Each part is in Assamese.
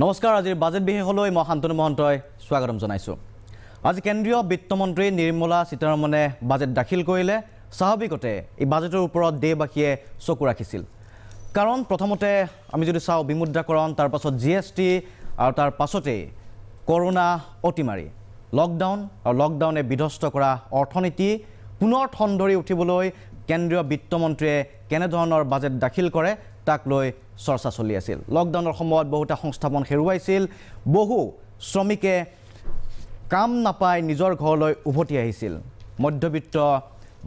নমস্কাৰ আজিৰ বাজেট বিশেষলৈ মই শান্তনু মহন্তই স্বাগতম জনাইছোঁ। আজি কেন্দ্ৰীয় বিত্তমন্ত্ৰী নিৰ্মলা সীতাৰমণে বাজেট দাখিল কৰিলে। স্বাভাৱিকতে এই বাজেটৰ ওপৰত দেশবাসীয়ে চকু ৰাখিছিল, কাৰণ প্ৰথমতে আমি যদি চাওঁ বিমুদ্ৰাকৰণ, তাৰ পাছত GST আৰু তাৰ পাছতে কৰোনা অতিমাৰী, লকডাউন আৰু লকডাউনে বিধ্বস্ত কৰা অৰ্থনীতি পুনৰ ঠন ধৰি উঠিবলৈ কেন্দ্ৰীয় বিত্তমন্ত্ৰীয়ে কেনেধৰণৰ বাজেট দাখিল কৰে তাক লৈ চৰ্চা চলি আছিল। লকডাউনৰ সময়ত বহুতে সংস্থাপন হেৰুৱাইছিল, বহু শ্ৰমিকে কাম নাপাই নিজৰ ঘৰলৈ উভতি আহিছিল। মধ্যবিত্ত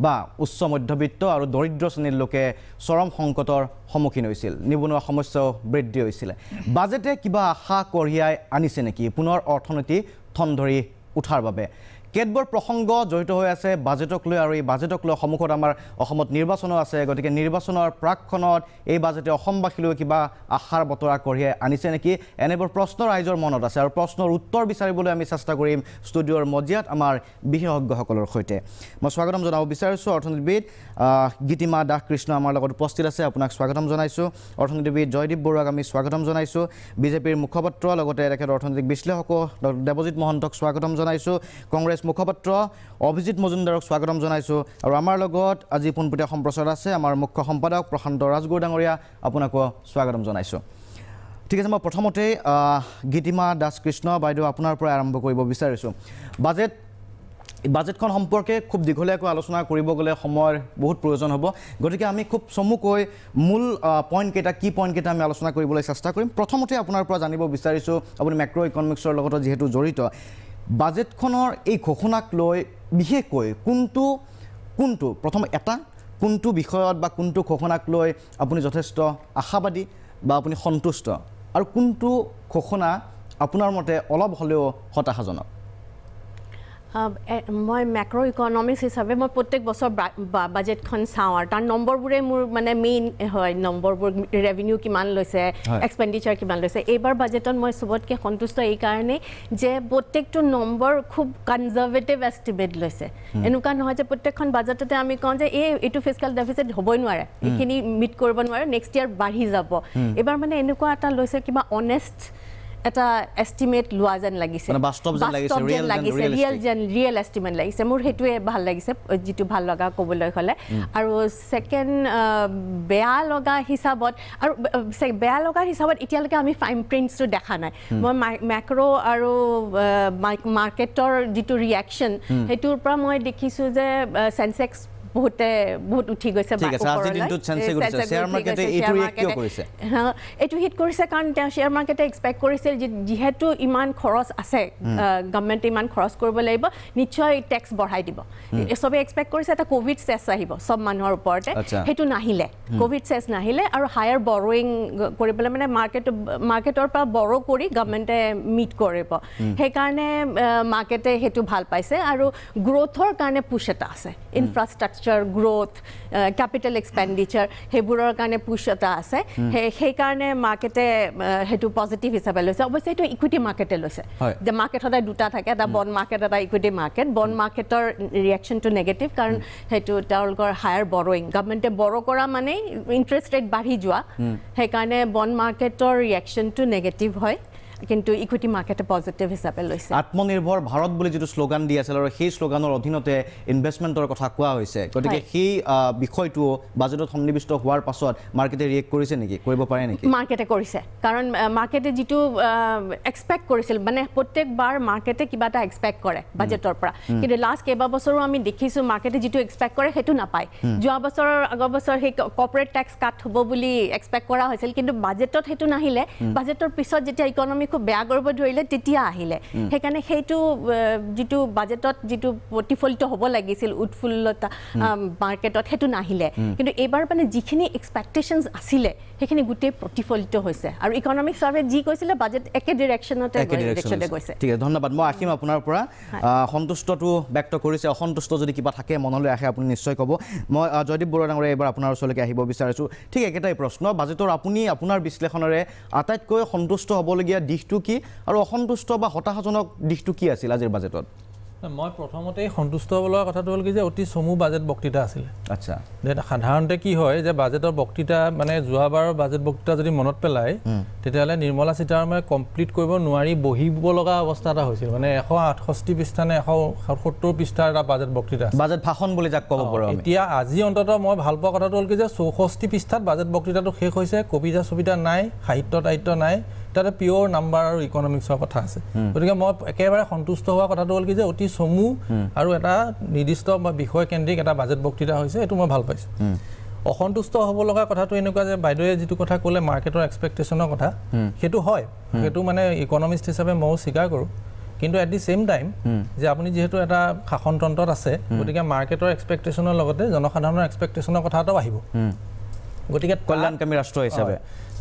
বা উচ্চ মধ্যবিত্ত আৰু দৰিদ্ৰ শ্ৰেণীৰ লোকে চৰম সংকটৰ সন্মুখীন হৈছিল, নিবনুৱা সমস্যাও বৃদ্ধি হৈছিল। বাজেটে কিবা আশা কঢ়িয়াই আনিছে নেকি পুনৰ অৰ্থনীতি ঠন ধৰি উঠাৰ বাবে? কেতবোৰ প্ৰসংগ জড়িত হৈ আছে বাজেটক লৈ, আৰু এই বাজেটক লৈ সন্মুখত আমাৰ অসমত নিৰ্বাচনো আছে। গতিকে নিৰ্বাচনৰ প্ৰাকক্ষণত এই বাজেটে অসমবাসীলৈ কিবা আশাৰ বতৰা কঢ়িয়াই আনিছে নেকি, এনেবোৰ প্ৰশ্ন ৰাইজৰ মনত আছে, আৰু প্ৰশ্নৰ উত্তৰ বিচাৰিবলৈ আমি চেষ্টা কৰিম ষ্টুডিঅ'ৰ মজিয়াত আমাৰ বিশেষজ্ঞসকলৰ সৈতে। মই স্বাগতম জনাব বিচাৰিছোঁ অৰ্থনীতিবিদ গীতিমা দাস কৃষ্ণ আমাৰ লগত উপস্থিত আছে, আপোনাক স্বাগতম জনাইছোঁ। অৰ্থনীতিবিদ জয়দীপ বৰুৱাক আমি স্বাগতম জনাইছোঁ। বিজেপিৰ মুখপাত্ৰ লগতে তেখেতৰ অৰ্থনৈতিক বিশ্লেষকো দেৱজিৎ মহন্তক স্বাগতম জনাইছোঁ। কংগ্ৰেছ মুখপাত্ৰ অভিজিৎ মজুমদাৰক স্বাগতম জনাইছোঁ। আৰু আমাৰ লগত আজি পোনপটীয়া সম্প্ৰচাৰ আছে আমাৰ মুখ্য সম্পাদক প্ৰশান্ত ৰাজগুৰু ডাঙৰীয়া, আপোনাকো স্বাগতম জনাইছোঁ। ঠিক আছে, মই প্ৰথমতেই গীতিমা দাস কৃষ্ণ বাইদেউ আপোনাৰ পৰা আৰম্ভ কৰিব বিচাৰিছোঁ। বাজেটখন সম্পৰ্কে খুব দীঘলীয়াকৈ আলোচনা কৰিব গ'লে সময়ৰ বহুত প্ৰয়োজন হ'ব, গতিকে আমি খুব চমুকৈ মূল পইণ্টকেইটা কি পইণ্টকেইটা আমি আলোচনা কৰিবলৈ চেষ্টা কৰিম। প্ৰথমতে আপোনাৰ পৰা জানিব বিচাৰিছোঁ, আপুনি মেক্ৰ' ইকনমিক্সৰ লগত যিহেতু জড়িত, বাজেটখনৰ এই ঘোষণাক লৈ বিশেষকৈ কোনটো প্ৰথম কোনটো বিষয়ত বা কোনটো ঘোষণাক লৈ আপুনি যথেষ্ট আশাবাদী বা আপুনি সন্তুষ্ট, আৰু কোনটো ঘোষণা আপোনাৰ মতে অলপ হ'লেও হতাশাজনক? মই মেক্ৰ' ইকনমিক্স হিচাপে মই প্ৰত্যেক বছৰ বাজেটখন চাওঁ, আৰু তাৰ নম্বৰবোৰে মোৰ মানে মেইন হয়। নম্বৰবোৰ ৰেভিনিউ কিমান লৈছে, এক্সপেণ্ডিচাৰ কিমান লৈছে। এইবাৰ বাজেটত মই চবতকৈ সন্তুষ্ট এইকাৰণেই যে প্ৰত্যেকটো নম্বৰ খুব কনজাৰ্ভেটিভ এষ্টিমেট লৈছে। এনেকুৱা নহয় যে প্ৰত্যেকখন বাজেটতে আমি কওঁ যে এইটো ফিস্কেল ডেফিচিট হ'বই নোৱাৰে, এইখিনি মিট কৰিব নোৱাৰে, নেক্সট ইয়াৰ বাঢ়ি যাব। এইবাৰ মানে এনেকুৱা এটা লৈছে, কিবা অনেষ্ট এটা এষ্টিমেট লোৱা যেন লাগিছে, ৰিয়েল এষ্টিমেট লাগিছে। মোৰ সেইটোৱে ভাল লাগিছে, যিটো ভাল লগা ক'বলৈ হ'লে। আৰু ছেকেণ্ড বেয়া লগা হিচাপত এতিয়ালৈকে আমি ফাইন প্ৰিণ্টছটো দেখা নাই। মই মেক্ৰ' আৰু মাৰ্কেটৰ যিটো ৰিয়েকশ্যন, সেইটোৰ পৰা মই দেখিছোঁ যে চেনচেক্স বহুত উঠি গৈছে। এইটো হিট কৰিছে কাৰণ তেওঁ শ্বেয়াৰ মাৰ্কেটে এক্সপেক্ট কৰিছিল যে যিহেতু ইমান খৰচ আছে, গভৰ্ণমেণ্টে ইমান খৰচ কৰিব লাগিব, নিশ্চয় টেক্স বঢ়াই দিব। চবেই এক্সপেক্ট কৰিছে এটা ক'ভিড চেছ আহিব চব মানুহৰ ওপৰতে, সেইটো নাহিলে। ক'ভিড চেছ নাহিলে, আৰু হায়াৰ বৰ'য়িং কৰিবলৈ মানে মাৰ্কেটৰ পৰা বৰ' কৰি গভৰ্ণমেণ্টে মিট কৰিব। সেইকাৰণে মাৰ্কেটে সেইটো ভাল পাইছে, আৰু গ্ৰ'থৰ কাৰণে পুছ এটা আছে। ইনফ্ৰাষ্ট্ৰাকচাৰ গ্ৰ'থ, কেপিটেল এক্সপেণ্ডিচাৰ, সেইবোৰৰ কাৰণে পুছ এটা আছে। সেইকাৰণে মাৰ্কেটে সেইটো পজিটিভ হিচাপে লৈছে। অৱশ্যে সেইটো ইকুইটি মাৰ্কেটে লৈছে, যে মাৰ্কেট সদায় দুটা থাকে, এটা বণ্ড মাৰ্কেট, এটা ইকুইটি মাৰ্কেট। বণ্ড মাৰ্কেটৰ ৰিয়েকশ্যনটো নেগেটিভ, কাৰণ সেইটো তেওঁলোকৰ হায়াৰ বৰ'য়িং, গভৰ্ণমেণ্টে বৰ' কৰা মানে ইণ্টাৰেষ্ট ৰেট বাঢ়ি যোৱা। সেইকাৰণে বণ্ড মাৰ্কেটৰ ৰিয়েকশ্যনটো নেগেটিভ হয়, কিন্তু ইকুইটি মাৰ্কেটে পজিটিভ হিচাপে লৈছে। আত্মনিৰ্ভৰ ভাৰত বুলি যিটো শ্লোগান দি আছিল, আৰু সেই শ্লোগানৰ অধীনতে ইনভেষ্টমেণ্টৰ কথা কোৱা হৈছে, গতিকে সেই বিষয়টো বাজেটত সন্নিৱিষ্ট হোৱাৰ পাছত মাৰ্কেটে ৰিয়েক্ট কৰিছে নেকি, কৰিব পাৰে নেকি? মাৰ্কেটে কৰিছে, কাৰণ মাৰ্কেটে যিটো এক্সপেক্ট কৰিছিল, মানে প্ৰত্যেকবাৰ মাৰ্কেটে কিবা এটা এক্সপেক্ট কৰে বাজেটৰ পৰা, কিন্তু লাষ্ট কেইবাবছৰো আমি দেখিছোঁ মাৰ্কেটে যিটো এক্সপেক্ট কৰে সেইটো নাপায়। যোৱা বছৰৰ আগৰ বছৰ সেই কৰ্পৰেট টেক্স কাট হ'ব বুলি এক্সপেক্ট কৰা হৈছিল, কিন্তু বাজেটত সেইটো নাহিলে। বাজেটৰ পিছত যেতিয়া ইকনমি খুব বেয়া কৰিব ধৰিলে তেতিয়া আহিলে। সেইকাৰণে সেইটো যিটো বাজেটত যিটো প্ৰতিফলিত হ'ব লাগিছিল উৎফুল্লতা মাৰ্কেটত, সেইটো নাহিলে। কিন্তু এইবাৰ মানে যিখিনি এক্সপেক্টেশ্যনছ আছিলে সেইখিনি গোটেই প্ৰতিফলিত হৈছে, আৰু ইকনমিক ছাৰ্ভে যি কৈছিলে বাজেট একে ডিৰেকশ্যনতে গৈছে। ঠিক আছে, ধন্যবাদ। মই আহিম আপোনাৰ পৰা। সন্তুষ্টটো ব্যক্ত কৰিছে, অসন্তুষ্ট যদি কিবা থাকে মনলৈ আহে আপুনি নিশ্চয় ক'ব। মই জয়দীপ বৰুৱা ডাঙৰীয়া এইবাৰ আপোনাৰ ওচৰলৈকে আহিব বিচাৰিছোঁ। ঠিক একেটাই প্ৰশ্ন, বাজেটৰ আপুনি আপোনাৰ বিশ্লেষণেৰে আটাইতকৈ সন্তুষ্ট হ'বলগীয়া দিশটো কি, আৰু অসন্তুষ্ট বা হতাশাজনক দিশটো কি আছিল আজিৰ বাজেটত? মই প্ৰথমতে সন্তুষ্ট হ'ব লগা কথাটো হ'ল কি যে অতি চমু বাজেট বক্তৃতা আছিলে। আচ্ছা, সাধাৰণতে কি হয় যে বাজেটৰ বক্তৃতা মানে যোৱাবাৰৰ বাজেট বক্তৃতা যদি মনত পেলায় তেতিয়াহ'লে নিৰ্মলা সীতাৰামনে কমপ্লিট কৰিব নোৱাৰি বহিব লগা অৱস্থা এটা হৈছিল। মানে 168 পৃষ্ঠা নে 170 পৃষ্ঠাৰ এটা বাজেট বক্তৃতা, বাজেট ভাষণ বুলি যাক ক'ব পাৰোঁ। এতিয়া আজি অন্ততঃ মই ভাল পোৱা কথাটো হ'ল কি যে 64 পৃষ্ঠাত বাজেট বক্তৃতাটো শেষ হৈছে, কবিতা চবিতা নাই, সাহিত্য টাহিত্য নাই, তাতে পিয়ৰ নাম্বাৰ আৰু ইকনমিক্সৰ কথা আছে। গতিকে মই একেবাৰে সন্তুষ্ট হোৱা কথাটো হ'ল কি যে অতি চমু আৰু এটা নিৰ্দিষ্ট বিষয়কেন্দ্ৰিক এটা বাজেট বক্তৃতা হৈছে, এইটো মই ভাল পাইছোঁ। অসন্তুষ্ট হ'ব লগা কথাটো এনেকুৱা যে বাইদেৱে যিটো কথা ক'লে মাৰ্কেটৰ এক্সপেক্টেশ্যনৰ কথা, সেইটো হয়, সেইটো মানে ইকনমিষ্ট হিচাপে ময়ো স্বীকাৰ কৰোঁ। কিন্তু এট দি ছেইম টাইম যে আপুনি যিহেতু এটা শাসনতন্ত্ৰত আছে, গতিকে মাৰ্কেটৰ এক্সপেক্টেশ্যনৰ লগতে জনসাধাৰণৰ এক্সপেক্টেশ্যনৰ কথা এটাও আহিব। গতিকে কল্যাণকামী ৰাষ্ট্ৰ হিচাপে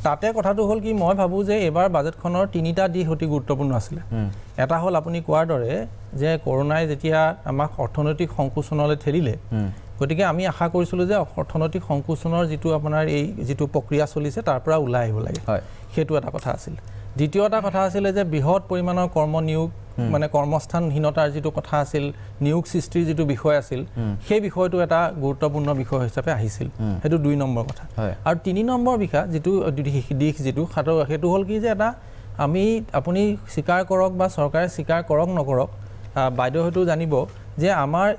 তাতে কথাটো হ'ল কি, মই ভাবোঁ যে এইবাৰ বাজেটখনৰ 3টা দিশ অতি গুৰুত্বপূৰ্ণ আছিলে। এটা হ'ল আপুনি কোৱাৰ দৰে যে কৰোণাই যেতিয়া আমাক অৰ্থনৈতিক সংকোচনলৈ ঠেলিলে, গতিকে আমি আশা কৰিছিলোঁ যে অৰ্থনৈতিক সংকোচনৰ যিটো আপোনাৰ এই যিটো প্ৰক্ৰিয়া চলিছে তাৰ পৰা ওলাই আহিব লাগে, সেইটো এটা কথা আছিল। দ্বিতীয় এটা কথা আছিলে যে বৃহৎ পৰিমাণৰ কৰ্মনিয়োগ মানে কৰ্মস্থানহীনতাৰ যিটো কথা আছিল, নিয়োগ সৃষ্টিৰ যিটো বিষয় আছিল, সেই বিষয়টো এটা গুৰুত্বপূৰ্ণ বিষয় হিচাপে আহিছিল। সেইটো 2 নম্বৰ কথা। আৰু 3 নম্বৰ যিটো দিশ যিটো সেইটো হ'ল কি যে এটা আপুনি স্বীকাৰ কৰক বা চৰকাৰে স্বীকাৰ কৰক নকৰক, বাইদেউ হয়তো জানিব যে আমাৰ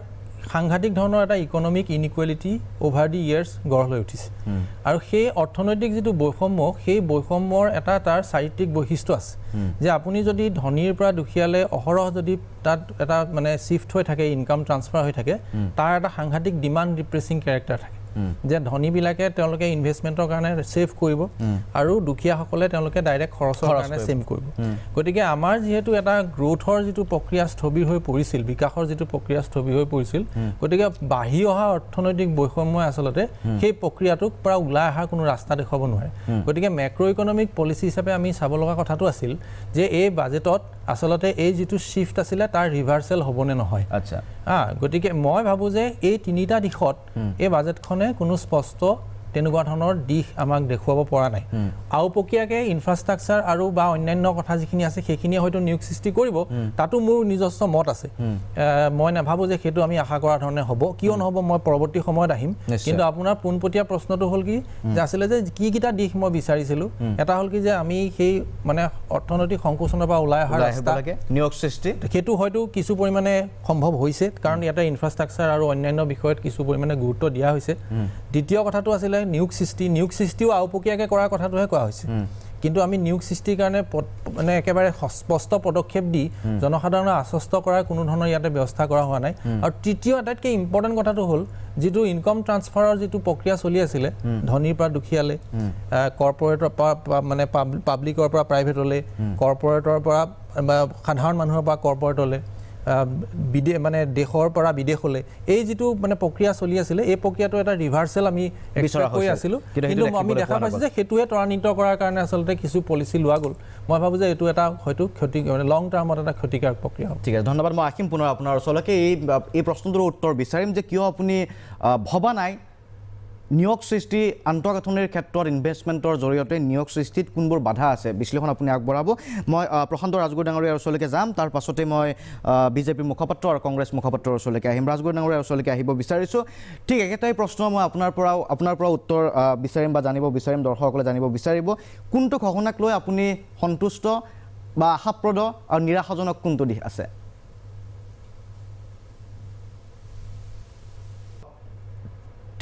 সাংঘাতিক ধৰণৰ এটা ইকনমিক ইনইকুৱেলিটি অভাৰ দি ইয়াৰ্ছ গঢ় লৈ উঠিছে। আৰু সেই অৰ্থনৈতিক যিটো বৈষম্য, সেই বৈষম্যৰ এটা তাৰ চাৰিত্ৰিক বৈশিষ্ট্য আছে যে আপুনি যদি ধনীৰ পৰা দুখীয়ালৈ অহৰহ যদি তাত এটা মানে শিফ্ট হৈ থাকে, ইনকাম ট্ৰান্সফাৰ হৈ থাকে, তাৰ এটা সাংঘাতিক ডিমাণ্ড ডিপ্ৰেছিং কেৰেক্টাৰ থাকে যে ধনীবিলাকে তেওঁলোকে ইনভেষ্টমেণ্টৰ কাৰণে ছেভ কৰিব আৰু দুখীয়াসকলে তেওঁলোকে ডাইৰেক্ট খৰচৰ কাৰণে ছেভ কৰিব। গতিকে আমাৰ যিহেতু এটা গ্ৰোথৰ যিটো প্ৰক্ৰিয়া স্থবিৰ হৈ পৰিছিল, বিকাশৰ যিটো প্ৰক্ৰিয়া স্থবিৰ হৈ পৰিছিল, গতিকে বাঢ়ি অহা অৰ্থনৈতিক বৈষম্যই আচলতে সেই প্ৰক্ৰিয়াটোক পৰা ওলাই অহাৰ কোনো ৰাস্তা দেখুৱাব নোৱাৰে। গতিকে মেক্ৰ' ইকনমিক পলিচি হিচাপে আমি চাব লগা কথাটো আছিল যে এই বাজেটত আচলতে এই যিটো শ্বিফ্ট আছিলে তাৰ ৰিভাৰ্চেল হ'বনে নহয়। আচ্ছা, গতিকে মই ভাবোঁ যে এই 3টা দিশত এই বাজেটখনে কোনো স্পষ্ট তেনেকুৱা ধৰণৰ দিশ আমাক দেখুৱাব পৰা নাই। আওপকীয়াকৈ ইনফ্ৰাষ্ট্ৰাকচাৰ আৰু বা অন্যান্য কথা যিখিনি আছে সেইখিনিয়ে হয়তো নিয়োগ সৃষ্টি কৰিব, তাতো মোৰ নিজস্ব মত আছে। মই নাভাবোঁ যে সেইটো আমি আশা কৰা ধৰণে হ'ব, কিয় নহ'ব মই পৰৱৰ্তী সময়ত আহিম। কিন্তু আপোনাৰ পোনপটীয়া প্ৰশ্নটো হ'ল কি যে আছিলে যে কিকেইটা দিশ মই বিচাৰিছিলোঁ, এটা হ'ল কি যে আমি সেই মানে অৰ্থনৈতিক সংকোচনৰ পৰা ওলাই অহাৰ ৰাস্তা, নিয়োগ সৃষ্টি, সেইটো হয়তো কিছু পৰিমাণে সম্ভৱ হৈছে, কাৰণ ইয়াতে ইনফ্ৰাষ্ট্ৰাকচাৰ আৰু অন্যান্য বিষয়ত কিছু পৰিমাণে গুৰুত্ব দিয়া হৈছে। দ্বিতীয় কথাটো আছিলে নিয়োগ সৃষ্টিও আওপকীয়াকৈ কৰাৰ কথাটোহে কোৱা হৈছে। কিন্তু আমি নিয়োগ সৃষ্টিৰ কাৰণে মানে একেবাৰে স্পষ্ট পদক্ষেপ দি জনসাধাৰণক আশ্বস্ত কৰাৰ কোনো ধৰণৰ ইয়াতে ব্যৱস্থা কৰা হোৱা নাই। আৰু তৃতীয় আটাইতকৈ ইম্পৰ্টেণ্ট কথাটো হ'ল যিটো ইনকাম ট্ৰান্সফাৰৰ যিটো প্ৰক্ৰিয়া চলি আছিলে ধনীৰ পৰা দুখীয়ালৈ, কৰ্পৰেটৰ পৰা মানে পাব্লিকৰ পৰা প্ৰাইভেটলৈ, কৰ্পৰেটৰ পৰা সাধাৰণ মানুহৰ পৰা কৰ্পৰেটলৈ, মানে দেশৰ পৰা বিদেশলৈ, এই যিটো মানে প্ৰক্ৰিয়া চলি আছিলে, এই প্ৰক্ৰিয়াটো এটা ৰিভাৰ্চেল আমি এক্সপেক্ট কৰি আছিলোঁ। কিন্তু আমি দেখা পাইছোঁ যে সেইটোৱে ত্বৰান্বিত কৰাৰ কাৰণে আচলতে কিছু পলিচি লোৱা গ'ল। মই ভাবোঁ যে এইটো এটা হয়তো লং টাৰ্মত এটা ক্ষতিকাৰক প্ৰক্ৰিয়া হ'ব। ঠিক আছে, ধন্যবাদ। মই আহিম পুনৰ আপোনাৰ ওচৰলৈকে এই প্ৰশ্নটোৰ উত্তৰ বিচাৰিম যে কিয় আপুনি ভবা নাই নিয়োগ সৃষ্টি আন্তঃগাঁথনিৰ ক্ষেত্ৰত ইনভেষ্টমেণ্টৰ জৰিয়তে নিয়োগ সৃষ্টিত কোনবোৰ বাধা আছে, বিশ্লেষণ আপুনি আগবঢ়াব। মই প্ৰশান্ত ৰাজগুৰু ডাঙৰীয়াৰ ওচৰলৈকে যাম, তাৰ পাছতে মই বিজেপিৰ মুখপাত্ৰ আৰু কংগ্ৰেছ মুখপাত্ৰৰ ওচৰলৈকে আহিম। ৰাজগুৰু ডাঙৰীয়াৰ ওচৰলৈকে আহিব বিচাৰিছোঁ। ঠিক একেটাই প্ৰশ্ন মই আপোনাৰ পৰা উত্তৰ বিচাৰিম বা জানিব বিচাৰিম, দৰ্শকসকলে জানিব বিচাৰিব কোনটো ঘটনাক লৈ আপুনি সন্তুষ্ট বা আশাপ্ৰদ আৰু নিৰাশাজনক কোনটো দিশ আছে?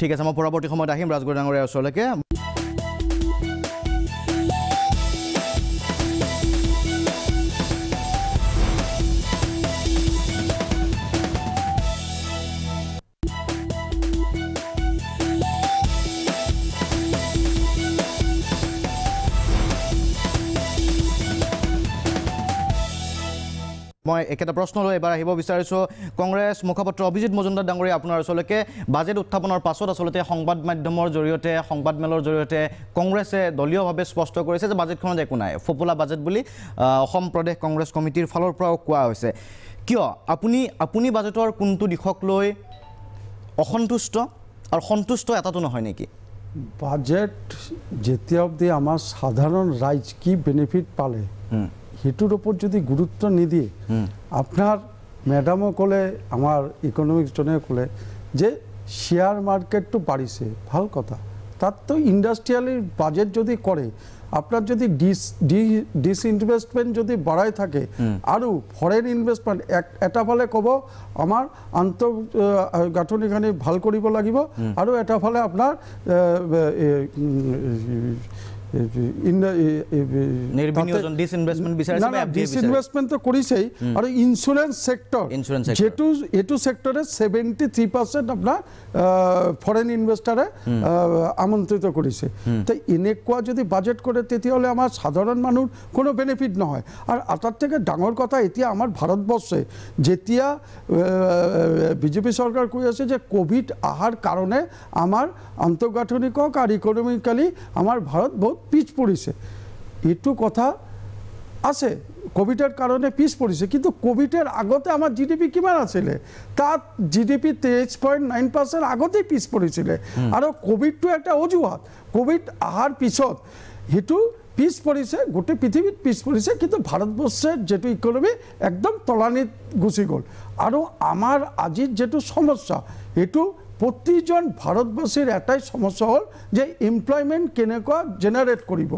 ঠিক আছে, মই পৰৱৰ্তী সময়ত আহিম ৰাজগুৰু ডাঙৰীয়াৰ ওচৰলৈকে। মই একেটা প্ৰশ্ন লৈ এবাৰ আহিব বিচাৰিছোঁ কংগ্ৰেছ মুখপাত্ৰ অভিজিত মজুমদাৰ ডাঙৰীয়া আপোনাৰ ওচৰলৈকে। বাজেট উত্থাপনৰ পাছত আচলতে সংবাদ মাধ্যমৰ জৰিয়তে, সংবাদমেলৰ জৰিয়তে কংগ্ৰেছে দলীয়ভাৱে স্পষ্ট কৰিছে যে বাজেটখনত একো নাই, ফোপোলা বাজেট বুলি অসম প্ৰদেশ কংগ্ৰেছ কমিটিৰ ফালৰ পৰাও কোৱা হৈছে। কিয় আপুনি বাজেটৰ কোনটো দিশক লৈ অসন্তুষ্ট আৰু সন্তুষ্ট এটাতো নহয় নেকি? বাজেট যেতিয়া অবধি আমাৰ সাধাৰণ ৰাইজ কি বেনিফিট পালে সেইটোৰ ওপৰত যদি গুৰুত্ব নিদিয়ে, আপোনাৰ মেডামো ক'লে আমাৰ ইকনমিক্সজনে ক'লে যে শ্বেয়াৰ মাৰ্কেটটো বাঢ়িছে ভাল কথা তাততো ইণ্ডাষ্ট্ৰিয়েলি বাজেট যদি কৰে আপনাৰ যদি ডিসইনভেস্টমেন্ট যদি বাড়াই থাকে আৰ ফৰেন ইনভেস্টমেন্ট এটা ফালে কব আমাৰ আন্তঃগাঁথনিখানি ভাল কৰিব লাগিব আর এটা ফালে আপনার ডিসইনভেস্টমেন্ট তো করেছেই আর ইন্স্যুরেন্স সেক্টর যেটু এটু সেক্টরে 73% আপনার ফরেন ইনভেস্টারে আমন্ত্রিত করেছে তো এনেকুৱা যদি বাজেট করে তেতিয়াহলে আমার সাধারণ মানুষ কোনো বেনিফিট নহয় আর আটার থেকে ডাঙর কথা এতিয়া আমার ভারতবর্ষে যেতিয়া বিজেপি সরকার কৈ আছে যে কোভিড আহার কারণে আমার আন্তঃগাঁথনিক আর ইকোনমিক্যালি আমার ভারত বহুত পিছ পড়িছে এইটো কথা আছে কোভিডের কারণে পিছ পড়িছে কিন্তু কোভিডের আগতে আমার জিডিপি কিমান আছিলে তাত জিডিপি 23.9% আগতেই পিছ পড়িছিলে আর কোভিডটো একটা অজুহাত কোভিড আহার পিছত হেতু পিছ পড়িছে গোটে পৃথিবীত পিছ পড়িছে কিন্তু ভারতবর্ষের যেটো ইকোনমি একদম তলানিত গুচি গল আর আমার আজির যেটো সমস্যা এটো প্রতিজন ভারতবাসীর এটাই সমস্যা হল যে এমপ্লয়মেন্ট কেনেকুৱা জেনাৰেট কৰিব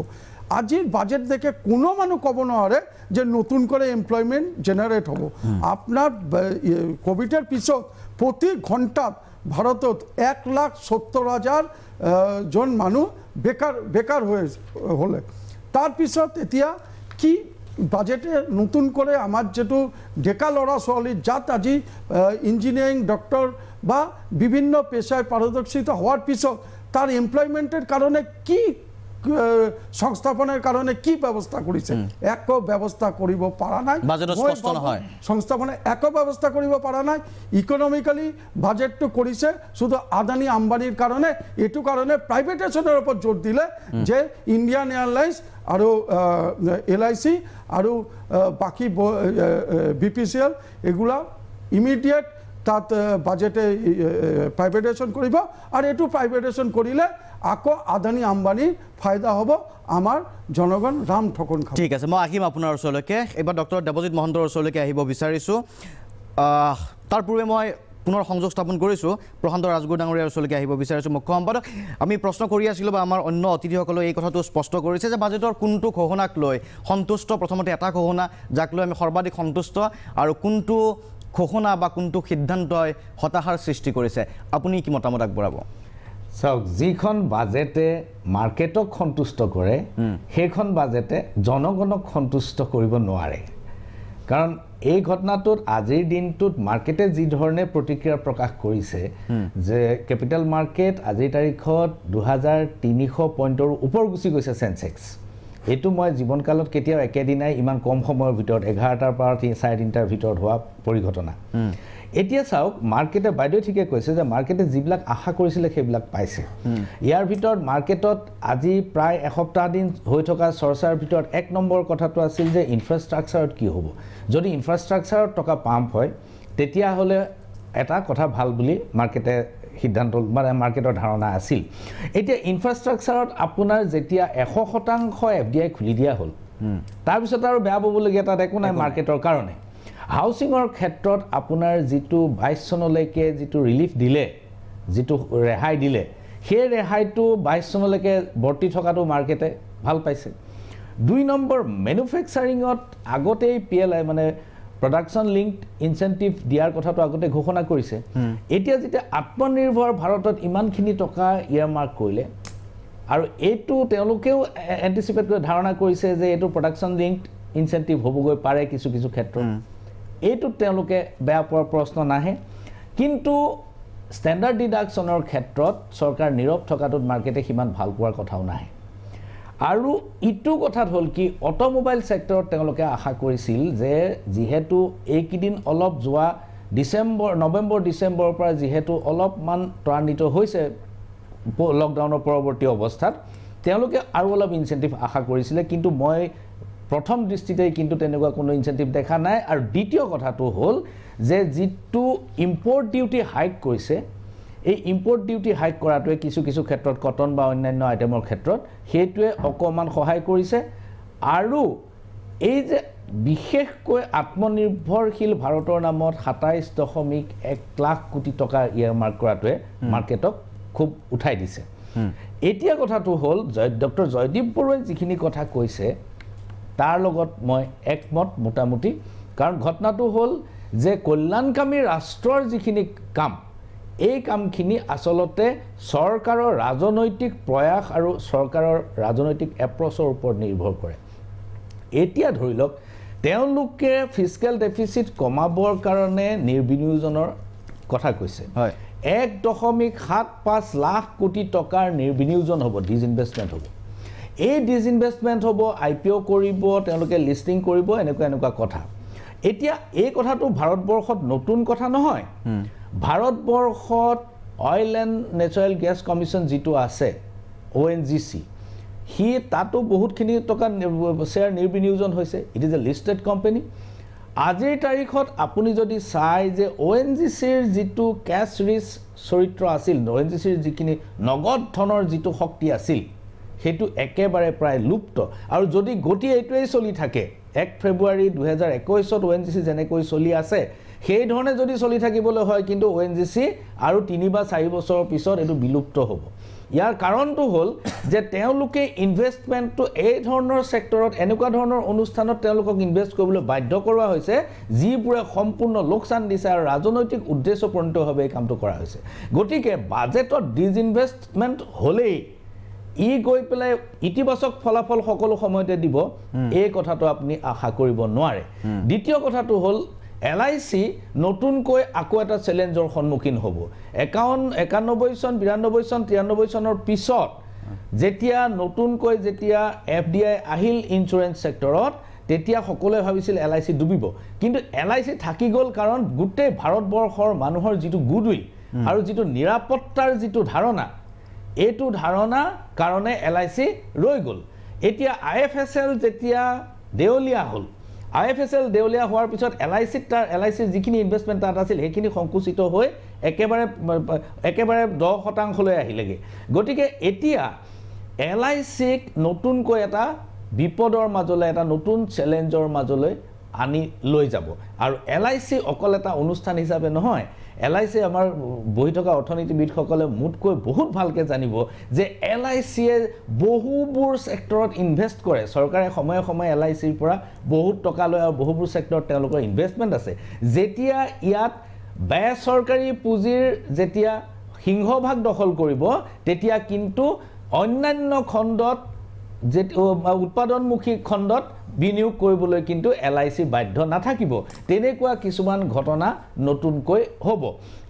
আজিৰ বাজেট দেখে কোনো মানুষ কব নোৱাৰে যে নতুন করে এমপ্লয়মেন্ট জেনারেট হব আপনার কোভিডের পিছত প্রতি ঘন্টাত ভারতত 1,70,000 জন মানুষ বেকার হলে তার পিছত এতিয়া কি বাজেটে নতুন করে আমার যেটো ডেকা লড়া ছোৱালী যাত আজি ইঞ্জিনিয়ারিং ডক্টর বা বিভিন্ন পেশায় পারদর্শিতা হওয়ার পিছত তার এমপ্লয়মেন্টের কারণে কি সংস্থাপনের কারণে কি ব্যবস্থা করেছে এক ব্যবস্থা করিব পারা নাই সংস্থাপনে এক ব্যবস্থা করিব পারা নাই ইকোনমিক্যালি বাজেটটো করেছে শুধু আদানি আম্বানির কারণে এটু কারণে প্রাইভেটেশনের উপর জোর দিলে যে ইন্ডিয়ান এয়ারলাইন্স আর LIC আর বাকি BPCL এগুলা ইমিডিয়েট তাত বাজেটে প্রাইভেটেশন করিব আর এটু প্রাইভেটেশন করিলে আকৌ আদানি আম্বানিৰ ফায়দা হ'ব আমাৰ জনগণ ৰাম ঠকন খাব ঠিক আছে মই আহিম আপোনাৰ ওচৰলৈকে এবাৰ ডক্টৰ দেৱজিৎ মহন্তৰ ওচৰলৈকে আহিব বিচাৰিছোঁ তাৰ পূৰ্বে মই পুনৰ সংযোগ স্থাপন কৰিছোঁ প্ৰশান্ত ৰাজগুৰু ডাঙৰীয়াৰ ওচৰলৈকে আহিব বিচাৰিছোঁ মুখ্য সম্পাদক আমি প্ৰশ্ন কৰি আছিলোঁ বা আমাৰ অন্য অতিথিসকলে এই কথাটো স্পষ্ট কৰিছে যে বাজেটৰ কোনটো ঘোষণাক লৈ সন্তুষ্ট প্ৰথমতে এটা ঘোষণা যাক লৈ আমি সৰ্বাধিক সন্তুষ্ট আৰু কোনটো ঘোষণা বা কোনটো সিদ্ধান্তই হতাশাৰ সৃষ্টি কৰিছে আপুনি কি মতামত আগবঢ়াব চাওক যিখন বাজেটে মাৰ্কেটক সন্তুষ্ট কৰে সেইখন বাজেটে জনগণক সন্তুষ্ট কৰিব নোৱাৰে কাৰণ এই ঘটনাটোত আজিৰ দিনটোত মাৰ্কেটে যি ধৰণে প্ৰতিক্ৰিয়া প্ৰকাশ কৰিছে যে ক্যাপিটাল মাৰ্কেট আজিৰ তাৰিখত 2300 পইণ্টৰ ওপৰ গুচি গৈছে সেনসেক্স এইটো মই জীৱনকালত কেতিয়াও একেদিনাই ইমান কম সময়ৰ ভিতৰত 11টাৰ পৰা 3:30টাৰ ভিতৰত হোৱা পৰিঘটনা এতিয়া চাওক মাৰ্কেটে বাইদেউ ঠিকে কৈছে যে মাৰ্কেটে যিবিলাক আশা কৰিছিলে সেইবিলাক পাইছে ইয়াৰ ভিতৰত মাৰ্কেটত আজি প্ৰায় এসপ্তাহ দিন হৈ থকা চৰ্চাৰ ভিতৰত এক নম্বৰ কথাটো আছিল যে ইনফ্ৰাষ্ট্ৰাকচাৰত কি হ'ব যদি ইনফ্ৰাষ্ট্ৰাকচাৰত টকা পাম্প হয় তেতিয়া হলে এটা কথা ভাল বুলি মাৰ্কেটে সিদ্ধান্ত মানে মাৰ্কেটৰ ধাৰণা আছিল এতিয়া ইনফ্ৰাষ্ট্ৰাকচাৰত আপোনাৰ যেতিয়া 100% FDI খুলি দিয়া হ'ল তাৰ পিছত আৰু বেয়া হ'বলগীয়া তাত একো নাই মাৰ্কেটৰ কাৰণে হাউচিংৰ ক্ষেত্ৰত আপোনাৰ যেটো 22 চনলৈকে যেটো ৰিলিফ দিলে যেটো ৰেহাই দিলে সেই ৰেহাইটো 22 চনলৈকে বৰ্তি থকাটো মাৰ্কেটে ভাল পাইছে দুই নম্বৰ ম্যানুফ্যাকচাৰিংত আগতেই PLI মানে প্ৰডাকশন লিংকড ইনসেন্টিভ দিয়াৰ কথাটো আগতে ঘোষণা কৰিছে এতিয়া যেতিয়া আত্মনিৰ্ভৰ ভাৰতত ইমানখিনি টকা ইয়াৰমাৰ্ক কৰিলে আৰু এইটো তেওঁলোকেও এন্টিসিপেট কৰি ধাৰণা কৰিছে যে এইটো প্ৰডাকশন লিংকড ইনসেন্টিভ হ'বগৈ পাৰে কিছু কিছু ক্ষেত্ৰত এইটো তেওঁলোকে বেয়া পোৱাৰ প্ৰশ্ন নাহে কিন্তু ষ্টেণ্ডাৰ্ড ডিডাকশনৰ ক্ষেত্ৰত চৰকাৰ নীৰৱ থকাটোত মাৰ্কেটে সিমান ভাল পোৱাৰ কথাও নাহে আৰু ইটো কথাত হ'ল কি অটোমোবাইল সেক্টৰত তেওঁলোকে আশা কৰিছিল যে যেহেতু এইকিদিন অলপ যোৱা নৱেম্বৰ ডিসেম্বৰৰ পৰা যেহেতু অলপমান ত্ৰান্বিত হৈছে লকডাউনৰ পৰৱৰ্তী অৱস্থাত তেওঁলোকে আৰু অলপ ইনসেন্টিভ আশা কৰিছিলে কিন্তু মই প্ৰথম দৃষ্টিতে কিন্তু তেনেকুৱা কোনো ইনসেন্টিভ দেখা নাই আৰু দ্বিতীয় কথাটো হ'ল যে যেটো ইম্পৰ্ট ডিউটি হাইক কৰিছে এই ইম্পৰ্ট ডিউটি হাইক কৰাটোৱে কিছু কিছু ক্ষেত্ৰত কটন বা অন্যান্য আইটেমৰ ক্ষেত্ৰত হেতুৱে অকমান সহায় কৰিছে আৰু এই যে বিশেষকৈ আত্মনিৰ্ভৰশীল ভাৰতৰ নামত 27.1 লাখ কোটি টকা ইয়াৰমাৰ্ক কৰাটোৱে মাৰ্কেটক খুব উঠাই দিছে এতিয়া কথাটো হ'ল ডক্টৰ জয়দীপ বৰুৱাই যিখিনি কথা কৈছে তাৰ লগত মই একমত মোটামুটি কাৰণ ঘটনাটো হ'ল যে কল্যাণকামী ৰাষ্ট্ৰৰ যিখিনি কাম এই কামখিনি আচলতে চৰকাৰৰ ৰাজনৈতিক প্ৰয়াস আৰু চৰকাৰৰ ৰাজনৈতিক এপ্ৰ'চৰ ওপৰত নিৰ্ভৰ কৰে এতিয়া ধৰি লওক তেওঁলোকে ফিস্কেল ডেফিচিট কমাবৰ কাৰণে নিৰ্বিনিয়োজনৰ কথা কৈছে হয় 1.75 লাখ কোটি টকাৰ নিৰ্বিনিয়োজন হ'ব ডিসইনভেষ্টমেণ্ট হ'ব এই ডিসইনভেষ্টমেণ্ট হ'ব IPO কৰিব তেওঁলোকে লিষ্টিং কৰিব এনেকুৱা কথা এতিয়া এই কথাটো ভাৰতবৰ্ষত নতুন কথা নহয় ভাৰতবৰ্ষত oil and natural gas commission যিটো আছে ONGC হি তাতো বহুতখিনি টকা শ্বেয়াৰ নিৰ্বিনিয়োজন হৈছে it is a listed company আজিৰ তাৰিখত আপুনি যদি চাই যে ONGCৰ যিটো কেছ ৰিচ চৰিত্ৰ আছিল ONGCৰ যিখিনি নগদ ধনৰ যিটো শক্তি আছিল সেইটো একেবাৰে প্ৰায় লুপ্ত আৰু যদি গতি এইটোৱেই চলি থাকে 1 ফেব্ৰুৱাৰী 2021ত ONGC যেনেকৈ চলি আছে সেই ধৰণে যদি চলি থাকিবলৈ হয় কিন্তু ONGC আৰু 3 বা 4 বছৰৰ পিছত এটো বিলুপ্ত হ'ব ইয়াৰ কাৰণটো হ'ল যে তেওঁলোকে ইনভেষ্টমেণ্টটো এই ধৰণৰ সেক্টৰত এনেকুৱা ধৰণৰ অনুষ্ঠানত তেওঁলোকক ইনভেষ্ট কৰিবলৈ বাধ্য কৰোৱা হৈছে যিবোৰে সম্পূৰ্ণ লোকসান দিছে আৰু ৰাজনৈতিক উদ্দেশ্যপূৰ্ণভাৱে এই কামটো কৰা হৈছে গতিকে বাজেটত ডিসইনভেষ্টমেণ্ট হ'লেই ই গৈ পেলাই ইতিবাচক ফলাফল সকলো সময়তে দিব এই কথাটো আপুনি আশা কৰিব নোৱাৰে দ্বিতীয় কথাটো হ'ল LIC নতুনকৈ আকৌ এটা চ্যালেঞ্জৰ সন্মুখীন হ'ব 91 চন 92 চন 93 চনৰ পিছত যেতিয়া নতুনকৈ যেতিয়া FDI আহিল ইনস্যুৰেন্স সেক্টৰত তেতিয়া সকলোৱে ভাবিছিল LIC ডুবিব কিন্তু LIC থাকি গ'ল কাৰণ গোটেই ভাৰতবৰ্ষৰ মানুহৰ যিটো গুডউইল আৰু যিটো নিৰাপত্তাৰ যিটো ধাৰণা এইটো ধাৰণা কাৰণে LIC ৰৈ গ'ল এতিয়া IFSL যেতিয়া দেউলিয়া হ'ল IFSL দেউলিয়া হোৱাৰ পিছত LIC যিখিনি ইনভেষ্টমেণ্ট তাত আছিল সেইখিনি সংকুচিত হৈ একেবাৰে 10% লৈ আহিলেগে গতিকে এতিয়া LIC নতুনকৈ এটা বিপদৰ মাজলৈ এটা নতুন চ্যালেঞ্জৰ মাজলৈ আনি লৈ যাব আৰু LIC অকল এটা অনুষ্ঠান হিচাপে নহয় LIC আমাৰ বহি থকা অৰ্থনীতিবিদসকলে মুঠকৈ বহুত ভালকে জানিব যে LIC এ বহুবোৰ সেক্টৰত ইনভেষ্ট কৰে চৰকাৰে সময়ে সময়ে LIC ৰ পৰা বহুত টকা লয় আৰু বহুবোৰ সেক্টৰত তেওঁলোকৰ ইনভেষ্টমেণ্ট আছে যেতিয়া ইয়াত বেচৰকাৰী পুঁজিৰ যেতিয়া সিংহভাগ দখল কৰিব তেতিয়া কিন্তু অন্যান্য খণ্ডত যে উৎপাদনমুখী খণ্ডত বিনিয়োগ কৰিবলৈ কিন্তু LIC বাধ্য নাথাকিব তেনেকুৱা কিছুমান ঘটনা নতুনকৈ হ'ব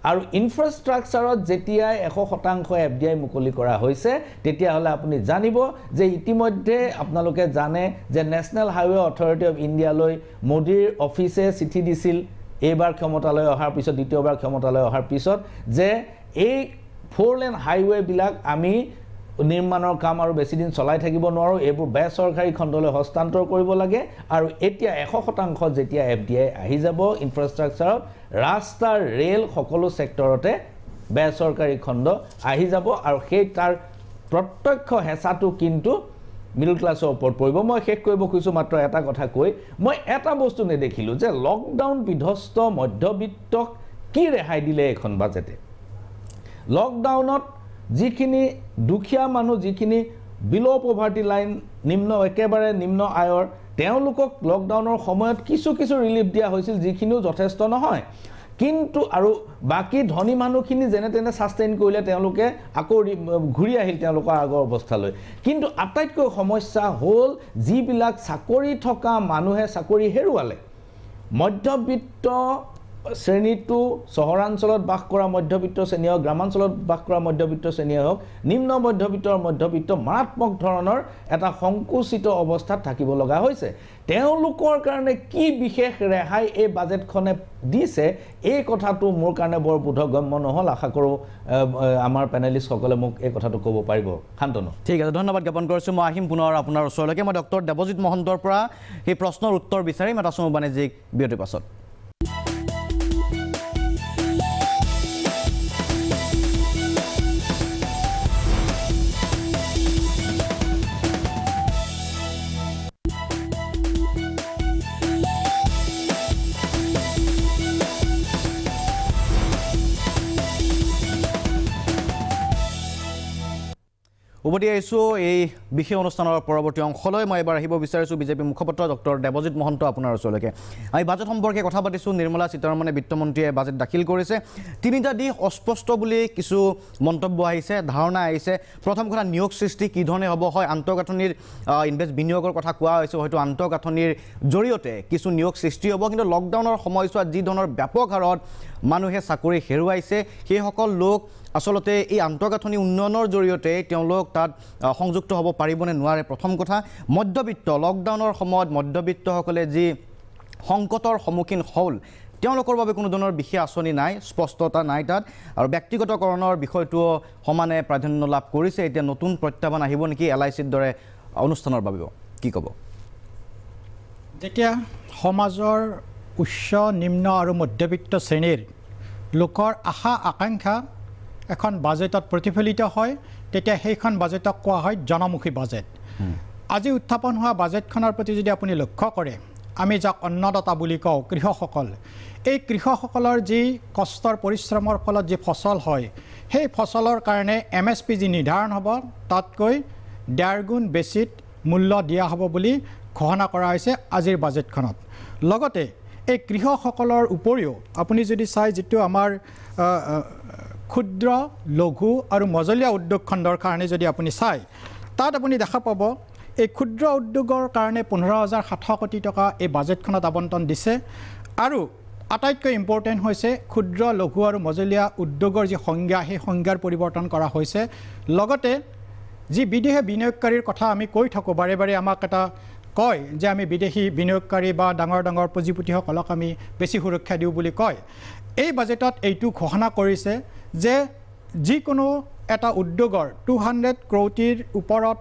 আৰু ইনফ্ৰাষ্ট্ৰাকচাৰত যেতিয়া 100% FDI মুকলি কৰা হৈছে তেতিয়া হলে আপুনি জানিব যে ইতিমধ্যে আপোনালোকে জানে যে national highway authority of India লৈ মোদীৰ অফিসে চিঠি দিছিল এইবাৰ ক্ষমতালৈ অহাৰ পিছত দ্বিতীয়বাৰ ক্ষমতালৈ অহাৰ পিছত যে এই 4 লেন হাইৱে বিলাক আমি নিৰ্মাণৰ কাম আৰু বেছি দিন চলাই থাকিব নোৱাৰো এইবোৰ বেচৰকাৰী খণ্ডলৈ হস্তান্তৰ কৰিব লাগে আৰু এতিয়া 100% যেতিয়া FDI আহি যাব ইনফ্ৰাষ্ট্ৰাকচাৰত ৰাস্তা ৰেল সকলো সেক্টৰতে বেচৰকাৰী খণ্ড আহি যাব আৰু সেই তাৰ প্ৰত্যক্ষ হেঁচাটো কিন্তু মিডল ক্লাছৰ ওপৰত পৰিব মই শেষ কৰিব খুজিছো মাত্ৰ এটা কথা কৈ মই এটা বস্তু নেদেখিলো যে লকডাউন বিধ্বস্ত মধ্যবিত্তক কি ৰেহাই দিলে এখন বাজেটে লকডাউনত যিখিনি দুখীয়া মানুহ যিখিনি বিলো পভাৰ্টি লাইন একেবাৰে নিম্ন আয়ৰ তেওঁলোকক লকডাউনৰ সময়ত কিছু ৰিলিফ দিয়া হৈছিল যিখিনিও যথেষ্ট নহয় কিন্তু আৰু বাকি ধনী মানুহখিনি যেনে তেনে সাস্টেইন কৰিলে তেওঁলোকে আকৌ ঘূৰি আহিল তেওঁলোকৰ আগৰ অৱস্থালৈ কিন্তু আটাইতকৈ সমস্যা হ'ল যিবিলাক চাকৰি থকা মানুহে চাকৰি হেৰুৱালে মধ্যবিত্ত শ্ৰেণীটো চহৰাঞ্চলত বাস কৰা মধ্যবিত্ত শ্ৰেণী হওক গ্ৰামাঞ্চলত বাস কৰা মধ্যবিত্ত শ্ৰেণী হওক নিম্ন মধ্যবিত্তৰ মাৰাত্মক ধৰণৰ এটা সংকুচিত অৱস্থাত থাকিব লগা হৈছে তেওঁলোকৰ কাৰণে কি বিশেষ ৰেহাই এই বাজেটখনে দিছে এই কথাটো মোৰ কাৰণে বৰ বোধগম্য নহল আশা কৰো আমাৰ পেনেলিষ্ট সকলে মোক এই কথাটো ক'ব পাৰিব শান্তনু ঠিক আছে ধন্যবাদ জ্ঞাপন কৰিছো মই আহিম পুনৰ আপোনাৰ ওচৰলৈকে মই ডক্টৰ দেৱজিৎ মহন্তৰ পৰা এই প্ৰশ্নৰ উত্তৰ বিচাৰিম এটা সময় বাণিজ্যিক বিৰতিৰ পাছত উভতি আহিছোঁ এই বিশেষ অনুষ্ঠানৰ পৰৱৰ্তী অংশলৈ মই এবাৰ আহিব বিচাৰিছোঁ বিজেপি মুখপাত্ৰ ডক্টৰ দেৱজিৎ মহন্ত আপোনাৰ ওচৰলৈকে আমি বাজেট সম্পৰ্কে কথা পাতিছোঁ নিৰ্মলা সীতাৰমণে বিত্তমন্ত্ৰীয়ে বাজেট দাখিল কৰিছে তিনিটা দিশ অস্পষ্ট বুলি কিছু মন্তব্য আহিছে ধাৰণা আহিছে প্ৰথম কথা নিয়োগ সৃষ্টি কি ধৰণে হ'ব হয় আন্তঃগাঁথনিৰ ইনভেষ্ট বিনিয়োগৰ কথা কোৱা হৈছে হয়তো আন্তঃগাঁথনিৰ জৰিয়তে কিছু নিয়োগ সৃষ্টি হ'ব কিন্তু লকডাউনৰ সময়ছোৱাত যি ধৰণৰ ব্যাপক হাৰত মানুহে চাকৰি হেৰুৱাইছে সেইসকল লোক আসলতে এই আন্তঃগাঁথনি উন্নয়নৰ জৰিয়তে তেওঁলোক তাত সংযুক্ত হ'ব পাৰিবনে নোৱাৰে প্ৰথম কথা মধ্যবিত্ত লকডাউনৰ সময়ত মধ্যবিত্তসকলে যি সংকটৰ সন্মুখীন হ'ল তেওঁলোকৰ বাবে কোনো ধৰণৰ বিশেষ আঁচনি নাই স্পষ্টতা নাই তাত আৰু ব্যক্তিগতকৰণৰ বিষয়টো সমানে প্ৰাধান্য লাভ কৰিছে এতিয়া নতুন প্ৰত্যাহ্বান আহিব নেকি LICৰ দৰে অনুষ্ঠানৰ বাবে কি ক'ব যেতিয়া সমাজৰ উচ্চ নিম্ন আৰু মধ্যবিত্ত শ্ৰেণীৰ লোকৰ আশা আকাংক্ষা এখন বাজেটত প্ৰতিফলিত হয় তেতিয়া সেইখন বাজেটক কোৱা হয় জনমুখী বাজেট আজি উত্থাপন হোৱা বাজেটখনৰ প্ৰতি যদি আপুনি লক্ষ্য কৰে আমি যাক অন্নদাতা বুলি কওঁ কৃষকসকল এই কৃষকসকলৰ যি কষ্টৰ পৰিশ্ৰমৰ ফলত যি ফচল হয় সেই ফচলৰ কাৰণে MSP যি নিৰ্ধাৰণ হ'ব তাতকৈ 1.5 গুণ বেছিত মূল্য দিয়া হ'ব বুলি ঘোষণা কৰা হৈছে আজিৰ বাজেটখনত লগতে এই কৃষকসকলৰ উপৰিও আপুনি যদি চাই যিটো আমাৰ ক্ষুদ্ৰ লঘু আৰু মজলীয়া উদ্যোগ খণ্ডৰ কাৰণে যদি আপুনি চাই তাত আপুনি দেখা পাব এই ক্ষুদ্ৰ উদ্যোগৰ কাৰণে 15,700 কোটি টকা এই বাজেটখনত আবণ্টন দিছে আৰু আটাইতকৈ ইম্পৰ্টেণ্ট হৈছে ক্ষুদ্ৰ লঘু আৰু মজলীয়া উদ্যোগৰ যি সংজ্ঞা সেই সংজ্ঞাৰ পৰিৱৰ্তন কৰা হৈছে লগতে যি বিদেশী বিনিয়োগকাৰীৰ কথা আমি কৈ থাকোঁ বাৰে বাৰে আমাক এটা কয় যে আমি বিদেশী বিনিয়োগকাৰী বা ডাঙৰ ডাঙৰ পুঁজিপতিসকলক আমি বেছি সুৰক্ষা দিওঁ বুলি কয় এই বাজেটত এইটো ঘোষণা কৰিছে যে যিকোনো এটা উদ্যোগৰ 200 কোটিৰ ওপৰত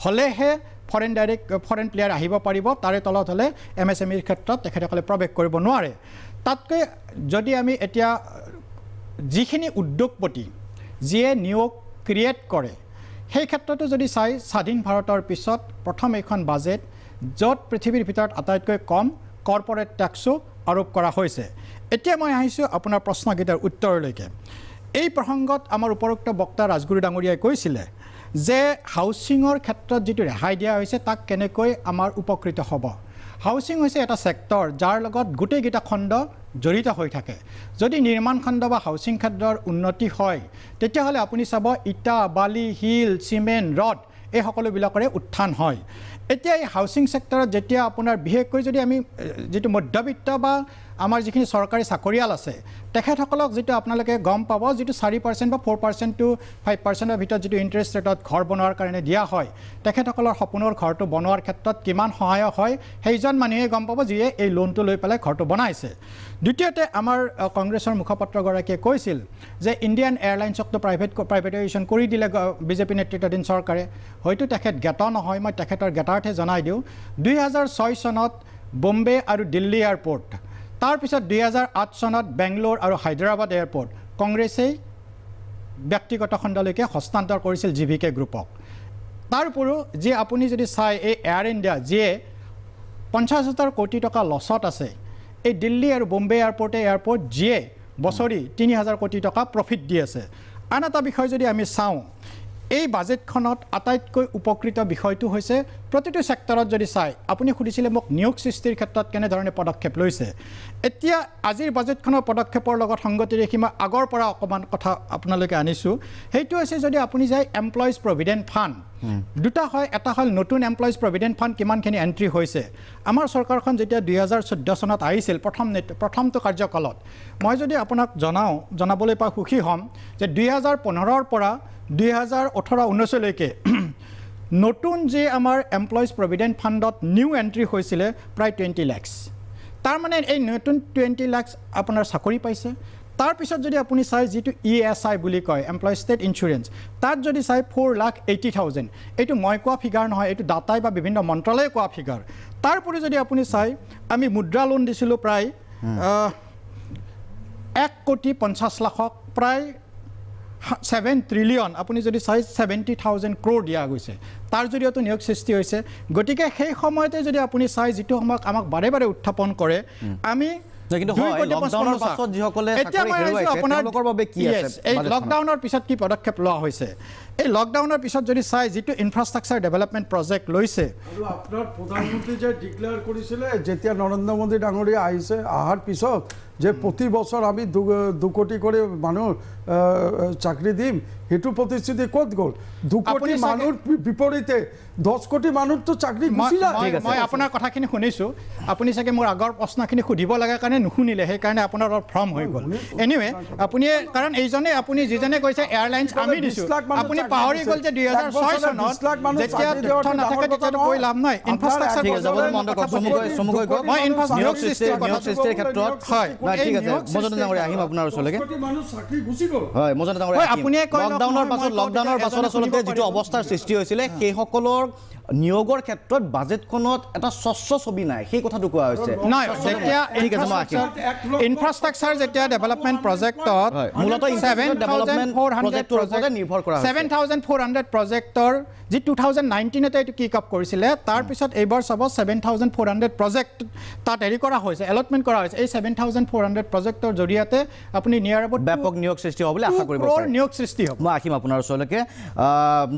হ'লেহে ফৰেন প্লেয়াৰ আহিব পাৰিব তাৰে তলত হ'লে MSMEৰ ক্ষেত্ৰত তেখেতসকলে প্ৰৱেশ কৰিব নোৱাৰে তাতকৈ যদি আমি এতিয়া যিখিনি উদ্যোগপতি যিয়ে নিয়োগ ক্ৰিয়েট কৰে সেই ক্ষেত্ৰতো যদি চাই স্বাধীন ভাৰতৰ পিছত প্ৰথম এখন বাজেট য'ত পৃথিৱীৰ ভিতৰত আটাইতকৈ কম কৰ্পৰেট টেক্সো আৰোপ কৰা হৈছে এতিয়া মই আহিছোঁ আপোনাৰ প্ৰশ্নকেইটাৰ উত্তৰলৈকে এই প্ৰসংগত আমাৰ উপৰোক্ত বক্তা ৰাজগুৰু ডাঙৰীয়াই কৈছিলে যে হাউচিঙৰ ক্ষেত্ৰত যিটো ৰেহাই দিয়া হৈছে তাক কেনেকৈ আমাৰ উপকৃত হ'ব হাউচিং হৈছে এটা সেক্টৰ যাৰ লগত গোটেইকেইটা খণ্ড জড়িত হৈ থাকে যদি নিৰ্মাণ খণ্ড বা হাউচিং ক্ষেত্ৰৰ উন্নতি হয় তেতিয়াহ'লে আপুনি চাব ইটা বালি শিল চিমেণ্ট ৰড এই সকলোবিলাকৰে উত্থান হয় এতিয়া এই হাউচিং সেক্টৰত যেতিয়া আপোনাৰ বিশেষকৈ যদি আমি যিটো মধ্যবিত্ত বা আমাৰ যিখিনি চৰকাৰী চাকৰিয়াল আছে তেখেতসকলক যিটো আপোনালোকে গম পাব যিটো 4% বা 4% to 5%ৰ ভিতৰত যিটো ইণ্টাৰেষ্ট ৰেটত ঘৰ বনোৱাৰ কাৰণে দিয়া হয় তেখেতসকলৰ সপোনৰ ঘৰটো বনোৱাৰ ক্ষেত্ৰত কিমান সহায়ক হয় সেইজন মানুহে গম পাব যিয়ে এই লোনটো লৈ পেলাই ঘৰটো বনাইছে দ্বিতীয়তে আমাৰ কংগ্ৰেছৰ মুখপাত্ৰগৰাকীয়ে কৈছিল যে ইণ্ডিয়ান এয়াৰলাইন্সকটো প্ৰাইভেটাইজেশ্যন কৰি দিলে বিজেপি নেতৃত্বাধীন চৰকাৰে হয়তো তেখেত জ্ঞাত নহয় মই তেখেতৰ জ্ঞাতাৰ্থে জনাই দিওঁ 2006 চনত বম্বে আৰু দিল্লী এয়াৰপৰ্ট তাৰপিছত 2008 চনত বেংগলোৰ আৰু হায়দৰাবাদ এয়াৰপৰ্ট কংগ্ৰেছেই ব্যক্তিগত খণ্ডলৈকে হস্তান্তৰ কৰিছিল GVK গ্ৰুপক তাৰ উপৰিও যে আপুনি যদি চাই এই এয়াৰ ইণ্ডিয়া যিয়ে 50,000 কোটি টকা লছত আছে এই দিল্লী আৰু বম্বে এয়াৰপৰ্ট যিয়ে বছৰি 3,000 কোটি টকা প্ৰফিট দি আছে আন এটা বিষয় যদি আমি চাওঁ এই বাজেটখনত আটাইতকৈ উপকৃত বিষয়টো হৈছে প্ৰতিটো সেক্টৰত যদি চাই আপুনি সুধিছিলে মোক নিয়োগ সৃষ্টিৰ ক্ষেত্ৰত কেনে ধৰণে পদক্ষেপ লৈছে এতিয়া আজিৰ বাজেটখনৰ পদক্ষেপৰ লগত সংগতি ৰাখি মই আগৰ পৰা অকমান কথা আপোনালোকে আনিছো সেইটো হৈছে যদি আপুনি যায় এমপ্লয়িজ প্ৰভিডেন্ট ফাণ্ড দুটা হয় এটা হল নতুন এমপ্লয়িজ প্ৰভিডেন্ট ফাণ্ড কিমানখিনি এন্ট্ৰি হৈছে আমাৰ চৰকাৰখন যেতিয়া 2014 চনত আহিছিল প্ৰথমটো কাৰ্যকালত মই যদি আপোনাক জনাবলৈ পাই সুখী হ'ম যে 2015 ৰ পৰা 2018-19 লৈকে নতুন যে আমাৰ এমপ্লয়িজ প্ৰভিডেন্ট ফাণ্ডত নিউ এন্ট্ৰি হৈছিলে প্ৰায় 20 লাখ তাৰ মানে এই নতুন 20 লাখ আপোনাৰ চাকৰি পাইছে তাৰ পিছত যদি আপুনি চাই যেটো ESI বুলি কয় এমপ্লয়ি ষ্টেট ইনস্যুৰেন্স তাত যদি চাই 4,80,000 এইটো মই কোৱা ফিগাৰ নহয় এইটো ডাটাই বা বিভিন্ন মন্ত্ৰালয়ে কোৱা ফিগাৰ তাৰ পৰি যদি আপুনি চাই আমি মুদ্ৰা লোন দিছিলো প্ৰায় 1,50 লাখক প্ৰায় 7 ট্ৰিলিয়ন আপুনি যদি চাই 70,000 crore দিয়া গৈছে তাৰ জৰিয়তে নিয়োগ সৃষ্টি হৈছে গতিকে সেই সময়তে যদি আপুনি চাই যেটো আমাক বাৰে বাৰে উত্থাপন কৰে আমি কিন্তু লকডাউনৰ পাছত যিসকলে চাকৰি হেৰুৱাইছে তেওঁলোকৰ বাবে কি আছে এই লকডাউনৰ পিছত কি পদক্ষেপ লোৱা হৈছে এই লকডাউনৰ পিছত যদি চাই যিটো ইনফ্ৰাষ্ট্ৰাকচাৰ ডেভেলপমেণ্ট প্ৰজেক্ট লৈছে আৰু আপোনাৰ প্ৰধানমন্ত্ৰী যে ডিক্লেয়াৰ কৰিছিলে যেতিয়া নৰেন্দ্ৰ মোদী ডাঙৰীয়া আহিছে অহাৰ পিছত যে প্ৰতি বছৰ আমি 2 কোটি কৰি মানুহ চাকৰি দিম সেইটো প্ৰতিশ্ৰুতি ক'ত গ'ল 2 কোটি মানুহৰ বিপৰীতে 10 কোটি মানুহতো চাকৰি গুচি যায় মই আপোনাৰ কথাখিনি শুনিছোঁ আপুনি চাগে মোৰ আগৰ প্ৰশ্নখিনি সুধিব লাগে কাৰণে নুশুনিলে সেইকাৰণে আপোনাৰ অলপ ফ্ৰম হৈ গ'ল এনিৱে আপুনি কাৰণ এইজনে আপুনি যিজনে কৈছে এয়াৰলাইন্স আমি দিছোঁ আপুনি পাহৰি গ'ল যে 2006 চনত যেতিয়া তথ্য নাথাকে তেতিয়াতো কৈ লাভ নাই ইনফ্ৰাষ্ট্ৰাকচাৰ মই ইনফ্ৰাষ্ট্ৰাকচাৰ ক্ষেত্ৰত হয় ঠিক আছে মজনু ডাঙৰীয়া আহিম আপোনাৰ ওচৰলৈকে হয় মজনু ডাঙৰীয়া লকডাউনৰ পাছত আচলতে যিটো অৱস্থাৰ সৃষ্টি হৈছিলে সেইসকলৰ নিয়োগৰ ক্ষেত্ৰত বাজেটখনত এটা স্বচ্ছ ছবি নাই সেই কথাটো কোৱা হৈছে নাই যেতিয়া ইনফ্ৰাষ্ট্ৰাকচাৰ যেতিয়া ডেভেলপমেণ্ট প্ৰজেক্টত মূলতঃ ডেভেলপমেণ্ট প্ৰজেক্টৰ ওপৰতে নিৰ্ভৰ কৰা হৈছে 7400 প্ৰজেক্টৰ যি 2019তে এইটো কিক আপ কৰিছিলে তাৰপিছত এইবাৰ চাব 7400 প্ৰজেক্ট তাত হেৰি কৰা হৈছে এলটমেণ্ট কৰা হৈছে এই 7400 প্ৰজেক্টৰ জৰিয়তে আপুনি নিয়াৰ এবাউট ব্যাপক নিয়োগ সৃষ্টি হ'ব বুলি আশা কৰিব পাৰে নিয়োগ সৃষ্টি হ'ব মই আহিম আপোনাৰ ওচৰলৈকে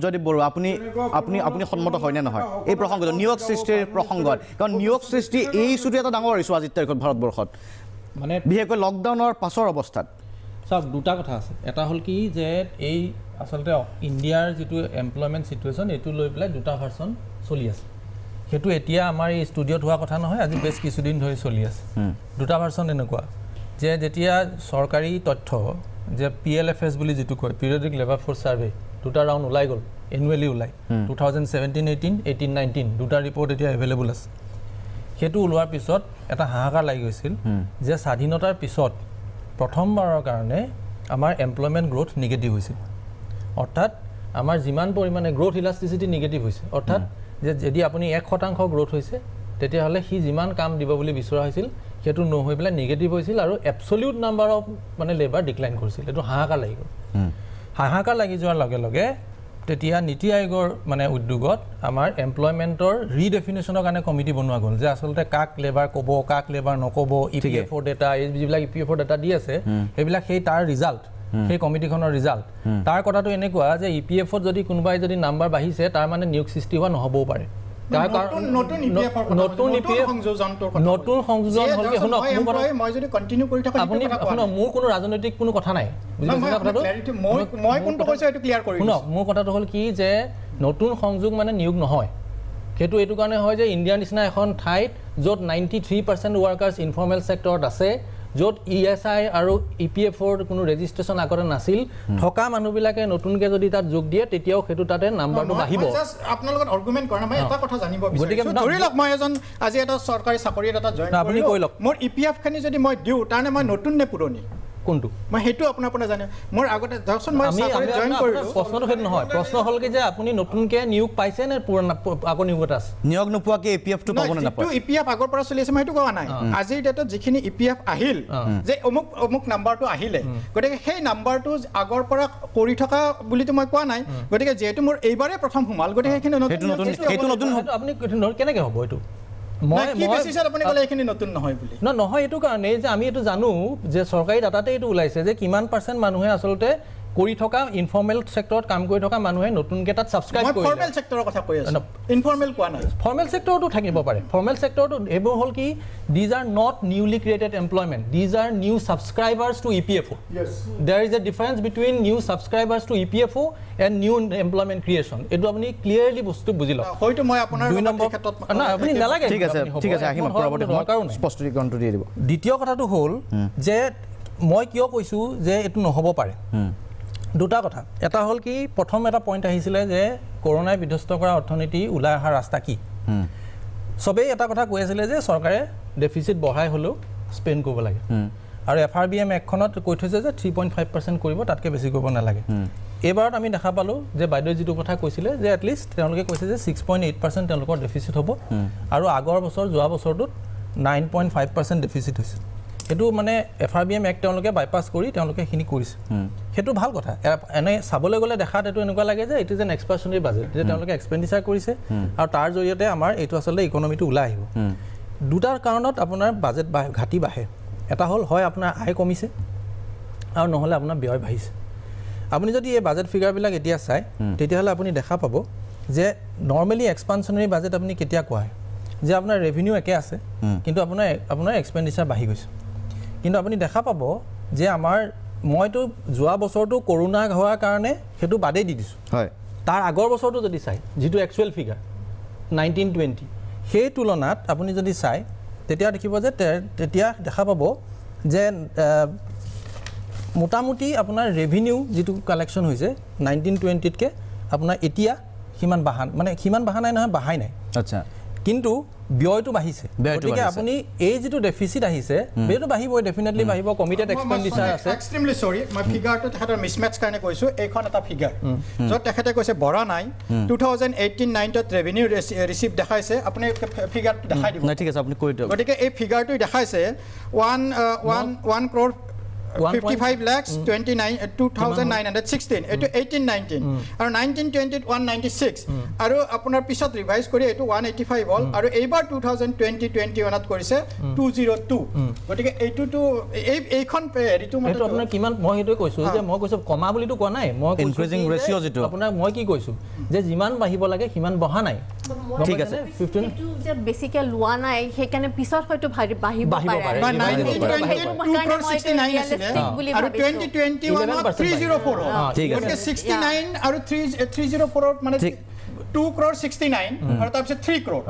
যদি বড়ো আপুনি সন্মত হয়নে নহয় এই প্ৰসংগত নিয়োগ সৃষ্টিৰ প্ৰসংগত কাৰণ নিয়োগ সৃষ্টি এই ইছ্যুটো এটা ডাঙৰ ইছ্যু আজিৰ তাৰিখত ভাৰতবৰ্ষত মানে বিশেষকৈ লকডাউনৰ পাছৰ অৱস্থাত চাওক দুটা কথা আছে এটা হ'ল কি যে এই আচলতে ইণ্ডিয়াৰ যিটো এমপ্লয়মেণ্ট চিটুৱেশ্যন এইটো লৈ পেলাই দুটা ভাৰ্চন চলি আছে সেইটো এতিয়া আমাৰ এই ষ্টুডিঅ'ত হোৱা কথা নহয় আজি বেছ কিছুদিন ধৰি চলি আছে দুটা ভাৰ্চন এনেকুৱা যে যেতিয়া চৰকাৰী তথ্য যে PLFS বুলি যিটো কয় পিৰিয়ডিক লেবাৰ ফ'ৰ্চ ছাৰ্ভে দুটা ৰাউণ্ড ওলাই গ'ল এনুৱেলি ওলাই 2017-18 18-19 দুটা ৰিপৰ্ট এতিয়া এভেইলেবল আছে সেইটো ওলোৱাৰ পিছত এটা হাহাকাৰ লাগি গৈছিল যে স্বাধীনতাৰ পিছত প্ৰথমবাৰৰ কাৰণে আমাৰ এমপ্লয়মেণ্ট গ্ৰোথ নিগেটিভ হৈছিল অৰ্থাৎ আমাৰ যিমান পৰিমাণে গ্ৰোথ ইলাষ্টিচিটি নিগেটিভ হৈছে অৰ্থাৎ যে যদি আপুনি 1% গ্ৰোথ হৈছে তেতিয়াহ'লে সি যিমান কাম দিব বুলি বিচৰা হৈছিল সেইটো নহৈ পেলাই নিগেটিভ হৈছিল আৰু এবছলিউট নাম্বাৰ অফ মানে লেবাৰ ডিক্লাইন কৰিছিল এইটো হাহাকাৰ লাগি গ'ল হাহাকাৰ লাগি যোৱাৰ লগে লগে তেতিয়া নীতি আয়োগৰ মানে উদ্যোগত আমাৰ এমপ্লয়মেণ্টৰ ৰিডেফিনেশ্যনৰ কাৰণে কমিটি বনোৱা গ'ল যে আচলতে কাক লেবাৰ ক'ব কাক লেবাৰ নক'ব EPF-ৰ ডেটা এই যিবিলাক EPF-ৰ ডেটা দি আছে সেইবিলাক সেই তাৰ ৰিজাল্ট সেই কমিটিখনৰ ৰিজাল্ট তাৰ কথাটো এনেকুৱা যে EPF-ত যদি কোনোবাই যদি নাম্বাৰ বাঢ়িছে তাৰ মানে নিয়োগ সৃষ্টি হোৱা নহ'বও পাৰে নতুন সংযোজন হ'লগে শুনক মই যদি কণ্টিনিউ কৰি থাকোঁ আপুনি শুনক মোৰ কোনো ৰাজনৈতিক কোনো কথা নাই শুনক মোৰ কথাটো হ'ল কি যে নতুন সংযোগ মানে নিয়োগ নহয় সেইটো এইটো কাৰণে হয় যে ইণ্ডিয়াৰ নিচিনা এখন ঠাইত য'ত 93% ৱৰ্কাৰ্ছ ইনফৰ্মেল ছেক্টৰত আছে য'ত ESI আৰু EPF-ৰ কোনো ৰেজিষ্ট্ৰেশ্যন আগতে নাছিল থকা মানুহবিলাকে নতুনকৈ যদি তাত যোগ দিয়ে তেতিয়াও সেইটো তাতে নাম্বাৰটো বাঢ়িব আপোনাৰ লগত আৰ্গুমেণ্ট কৰা নাই মই এটা কথা জানিব বিচাৰিছোঁ ধৰি লওক মই এজন আজি এটা চৰকাৰী চাকৰিত এটা জইন আপুনি কৈ লওক মোৰ EPF-খিনি যদি মই দিওঁ তাৰমানে মই নতুন নে পুৰণি কোনটো মই সেইটো আপোনাৰ পৰা জানে মোৰ আগতে ধৰকচোন মই চাকৰিত জইন কৰিলোঁ প্ৰশ্নটো সেইটো নহয় প্ৰশ্ন হ'ল কি যে আপুনি নতুনকৈ নিয়োগ পাইছে নে পুৰণা আকৌ নিয়োগ এটা আছে নিয়োগ নোপোৱাকৈ EPF-টো পাব নে নাপায় EPF আগৰ পৰা চলি আছে মই সেইটো কোৱা নাই আজিৰ ডেটত যিখিনি EPF আহিল যে অমুক নাম্বাৰটো আহিলে গতিকে সেই নাম্বাৰটো আগৰ পৰা কৰি থকা বুলিতো মই কোৱা নাই গতিকে যিহেতু মোৰ এইবাৰে প্ৰথম সোমাল গতিকে সেইখিনি নতুন আপুনি কেনেকৈ হ'ব এইটো নহয় এইটো কাৰণেই যে আমি এইটো জানো যে চৰকাৰী ডাটাতে এইটো ওলাইছে যে কিমান % মানুহে আচলতে কৰি থকা ইনফৰ্মেল ছেক্টৰত কাম কৰি থকা মানুহে নতুনকৈ তাত ছাবস্ক্ৰাইব কৰিলে ফৰ্মেল ছেক্টৰৰ কথা কৈ আছোঁ ইনফৰ্মেল কোৱা নাই ফৰ্মেল ছেক্টৰতো থাকিব পাৰে ফৰ্মেল ছেক্টৰটো এইবোৰ হ'ল কি these are not newly created employment these are new subscribers to EPFO there is a difference between new subscribers to EPFO and new employment creation এইটো আপুনি ক্লিয়াৰলি বস্তু বুজি লওক হয়তো মই আপোনাৰ ক্ষেত্ৰত আপুনি নালাগে ঠিক আছে আহিম পৰৱৰ্তী স্পষ্টীকৰণটো দি দিব দ্বিতীয় কথাটো হ'ল যে মই কিয় কৈছোঁ যে এইটো নহ'ব পাৰে দুটা কথা এটা হ'ল কি প্ৰথম এটা পইণ্ট আহিছিলে যে কৰোনাই বিধ্বস্ত কৰা অৰ্থনীতি ওলাই অহা ৰাস্তা কি চবেই এটা কথা কৈ আছিলে যে চৰকাৰে ডেফিচিট বঢ়াই হ'লেও স্পেণ্ড কৰিব লাগে আৰু FRBM এখনত কৈ থৈছে যে 3.5% কৰিব তাতকৈ বেছি কৰিব নালাগে এইবাৰত আমি দেখা পালোঁ যে বাইদেৱে যিটো কথা কৈছিলে যে এটলিষ্ট তেওঁলোকে কৈছে যে 6.8% তেওঁলোকৰ ডেফিচিট হ'ব আৰু আগৰ বছৰ যোৱা বছৰটোত 9.5% ডেফিচিট হৈছে সেইটো মানে FRBM এক্ট তেওঁলোকে বাইপাছ কৰি তেওঁলোকে সেইখিনি কৰিছে সেইটো ভাল কথা এনে চাবলৈ গ'লে দেখাত এইটো এনেকুৱা লাগে যে ইট ইজ এন এক্সপানশ্যনেৰী বাজেট যে তেওঁলোকে এক্সপেণ্ডিচাৰ কৰিছে আৰু তাৰ জৰিয়তে আমাৰ এইটো আচলতে ইকনমিটো ওলাই আহিব দুটাৰ কাৰণত আপোনাৰ বাজেট ঘাটি বাঢ়ে এটা হ'ল হয় আপোনাৰ আয় কমিছে আৰু নহ'লে আপোনাৰ ব্যয় বাঢ়িছে আপুনি যদি এই বাজেট ফিগাৰবিলাক এতিয়া চাই তেতিয়াহ'লে আপুনি দেখা পাব যে নৰ্মেলি এক্সপানশ্যনাৰী বাজেট আপুনি কেতিয়া কোৱা হয় যে আপোনাৰ ৰেভিনিউ একে আছে কিন্তু আপোনাৰ এক্সপেণ্ডিচাৰ বাঢ়ি গৈছে কিন্তু আপুনি দেখা পাব যে আমাৰ মইতো যোৱা বছৰটো কৰোণা হোৱাৰ কাৰণে সেইটো বাদেই দি দিছোঁ হয় তাৰ আগৰ বছৰটো যদি চাই যিটো একচুৱেল ফিগাৰ 1920 সেই তুলনাত আপুনি যদি চাই তেতিয়া দেখিব যে তেতিয়া দেখা পাব যে মোটামুটি আপোনাৰ ৰেভিনিউ যিটো কালেকশ্যন হৈছে 1920তকৈ আপোনাৰ এতিয়া সিমান বাঢ়া নাই নহয় বাঢ়াই নাই আচ্ছা কিন্তু ব্যয়টো বাঢ়িছে গতিকে আপুনি এই যিটো ডেফিচিট আহিছে ব্যয়টো বাঢ়িবই ডেফিনেটলি বাঢ়িব কমিটেড এক্সপেণ্ডিচাৰ আছে এক্সট্ৰিমলি সৰি মই ফিগাৰটো তেখেতৰ মিছমেটছ কাৰণে কৈছোঁ এইখন এটা ফিগাৰ য'ত তেখেতে কৈছে বঢ়া নাই 2018-19ত ৰেভিনিউ ৰিচিভ দেখাইছে আপুনি ফিগাৰটো দেখাই দিব নাই ঠিক আছে আপুনি কৈ দিয়ক গতিকে এই ফিগাৰটো দেখাইছে 1 crore 55 lakhs 2916 এটো 18-19 আৰু 19-20 196 আৰু আপোনাৰ পিছত ৰিভাইজ কৰি এটো 185 হ'ল আৰু এইবাৰ 2020-21ত কৰিছে 202 গতিকে এইটো এইখন হেৰিটো মানে আপোনাৰ কিমান মই হেতু কৈছো যে মই কৈছো কমা বুলিটো কোৱা নাই মই কৈছো ইনক্ৰিজিং ৰেশিও যেটো আপোনাৰ মই কি কৈছো যে যিমান বাঢ়িব লাগে সিমান বঢ়া নাই ঠিক আছে 15 যে বেসিক্যালি লোৱা নাই সেইকাৰণে পিছত হয়তো বাঢ়িব পাৰে 1969 আছিল আৰু 2021 304 ঠিক আছে গতিকে 69 আৰু 304 মানে 2 crore 69 আৰু তাৰপিছত 3 crore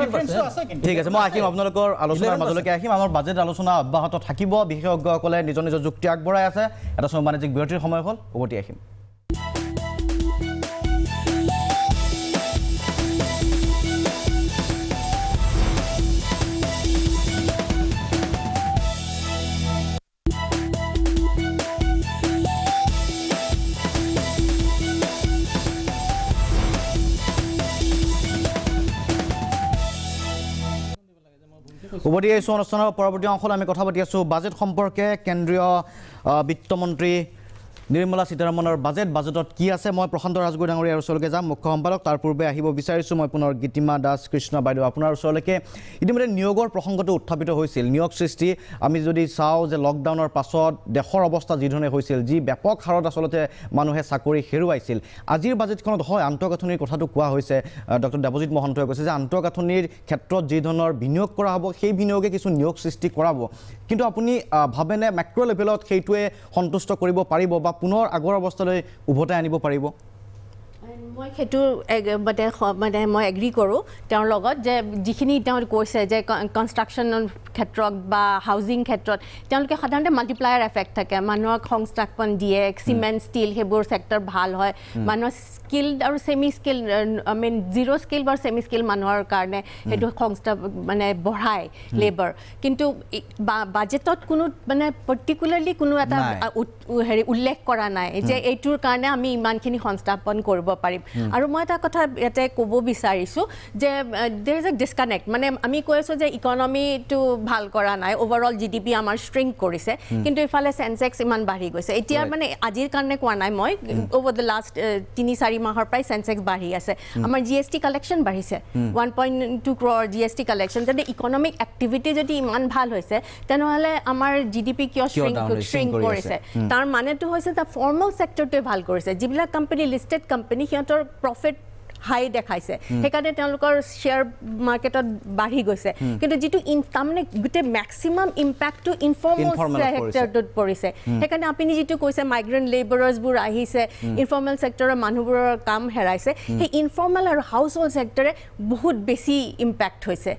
ডিফাৰেন্স আছে কিন্তু ঠিক আছে মই আহিম আপোনালোকৰ আলোচনাৰ মাজলৈকে আহিম আমাৰ বাজেট আলোচনা অব্যাহত থাকিব বিশেষজ্ঞসকলে নিজৰ নিজৰ যুক্তি আগবঢ়াই আছে এটা সামাজিক বিৰতিৰ সময় হ'ল উভতি আহিম উভতি আহিছোঁ অনুষ্ঠানৰ পৰৱৰ্তী অংশত আমি কথা পাতি আছোঁ বাজেট সম্পৰ্কে কেন্দ্ৰীয় বিত্তমন্ত্ৰী নিৰ্মলা সীতাৰমণৰ বাজেটত কি আছে মই প্ৰশান্ত ৰাজগুৰু ডাঙৰীয়াৰ ওচৰলৈকে যাম মুখ্য সম্পাদক তাৰ পূৰ্বে আহিব বিচাৰিছোঁ মই পুনৰ গীতিমা দাস কৃষ্ণ বাইদেউ আপোনাৰ ওচৰলৈকে ইতিমধ্যে নিয়োগৰ প্ৰসংগটো উত্থাপিত হৈছিল নিয়োগ সৃষ্টি আমি যদি চাওঁ যে লকডাউনৰ পাছত দেশৰ অৱস্থা যিধৰণে হৈছিল যি ব্যাপক হাৰত আচলতে মানুহে চাকৰি হেৰুৱাইছিল আজিৰ বাজেটখনত হয় আন্তঃগাঁথনিৰ কথাটো কোৱা হৈছে ডক্টৰ দেৱজিৎ মহন্তই কৈছে যে আন্তঃগাঁথনিৰ ক্ষেত্ৰত যি ধৰণৰ বিনিয়োগ কৰা হ'ব সেই বিনিয়োগে কিছু নিয়োগ সৃষ্টি কৰাব কিন্তু আপুনি ভাবেনে মেক্ৰ' লেভেলত সেইটোৱে সন্তুষ্ট কৰিব পাৰিব বা পুনৰ আগৰ অৱস্থালৈ উভতাই আনিব পাৰিব মই সেইটো মানে মই এগ্ৰি কৰোঁ তেওঁৰ লগত যে যিখিনি তেওঁ কৈছে যে কনষ্ট্ৰাকশ্যনৰ ক্ষেত্ৰত বা হাউজিং ক্ষেত্ৰত তেওঁলোকে সাধাৰণতে মাল্টিপ্লায়াৰ এফেক্ট থাকে মানুহক সংস্থাপন দিয়ে চিমেণ্ট ষ্টিল সেইবোৰ চেক্টৰ ভাল হয় মানুহৰ স্কিল্ড আৰু ছেমি স্কিল জিৰ' স্কিল বা ছেমি স্কিল মানুহৰ কাৰণে সেইটো মানে বঢ়ায় লেবাৰ কিন্তু বাজেটত কোনো মানে পাৰ্টিকুলাৰলি কোনো এটা হেৰি উল্লেখ কৰা নাই যে এইটোৰ কাৰণে আমি ইমানখিনি সংস্থাপন কৰিব পাৰিম আৰু মই এটা কথা ইয়াতে ক'ব বিচাৰিছোঁ যে দেৰ ইজ এ ডিছকানেক্ট মানে আমি কৈ আছোঁ যে ইকনমিটো ভাল কৰা নাই অভাৰঅল GDP আমাৰ শ্ৰিংক কৰিছে কিন্তু ইফালে চেনচেক্স ইমান বাঢ়ি গৈছে এতিয়া মানে আজিৰ কাৰণে কোৱা নাই মই অভাৰ দ্য লাষ্ট 3-4 মাহৰ পৰাই চেনচেক্স বাঢ়ি আছে আমাৰ GST কালেকশ্যন বাঢ়িছে 1.2 crore GST কালেকশ্যন যদি ইকনমিক এক্টিভিটি যদি ইমান ভাল হৈছে তেনেহ'লে আমাৰ GDP কিয় শ্ৰিংক কৰিছে তাৰ মানেটো হৈছে দ্য ফৰ্মেল চেক্টৰটোৱে ভাল কৰিছে যিবিলাক কোম্পানী লিষ্টেড কোম্পানী সিহঁতৰ প্ৰফিট হাই দেখাইছে সেইকাৰণে তেওঁলোকৰ শ্বেয়াৰ মাৰ্কেটত বাঢ়ি গৈছে কিন্তু যিটো তাৰমানে গোটেই মেক্সিমাম ইম্পেক্টটো ইনফৰ্মেল চেক্টৰটোত পৰিছে সেইকাৰণে আপুনি যিটো কৈছে মাইগ্ৰেণ্ট লেবাৰাৰ্ছবোৰ আহিছে ইনফৰ্মেল চেক্টৰৰ মানুহবোৰৰ কাম হেৰাইছে সেই ইনফৰ্মেল আৰু হাউচ হোল্ড চেক্টৰে বহুত বেছি ইম্পেক্ট হৈছে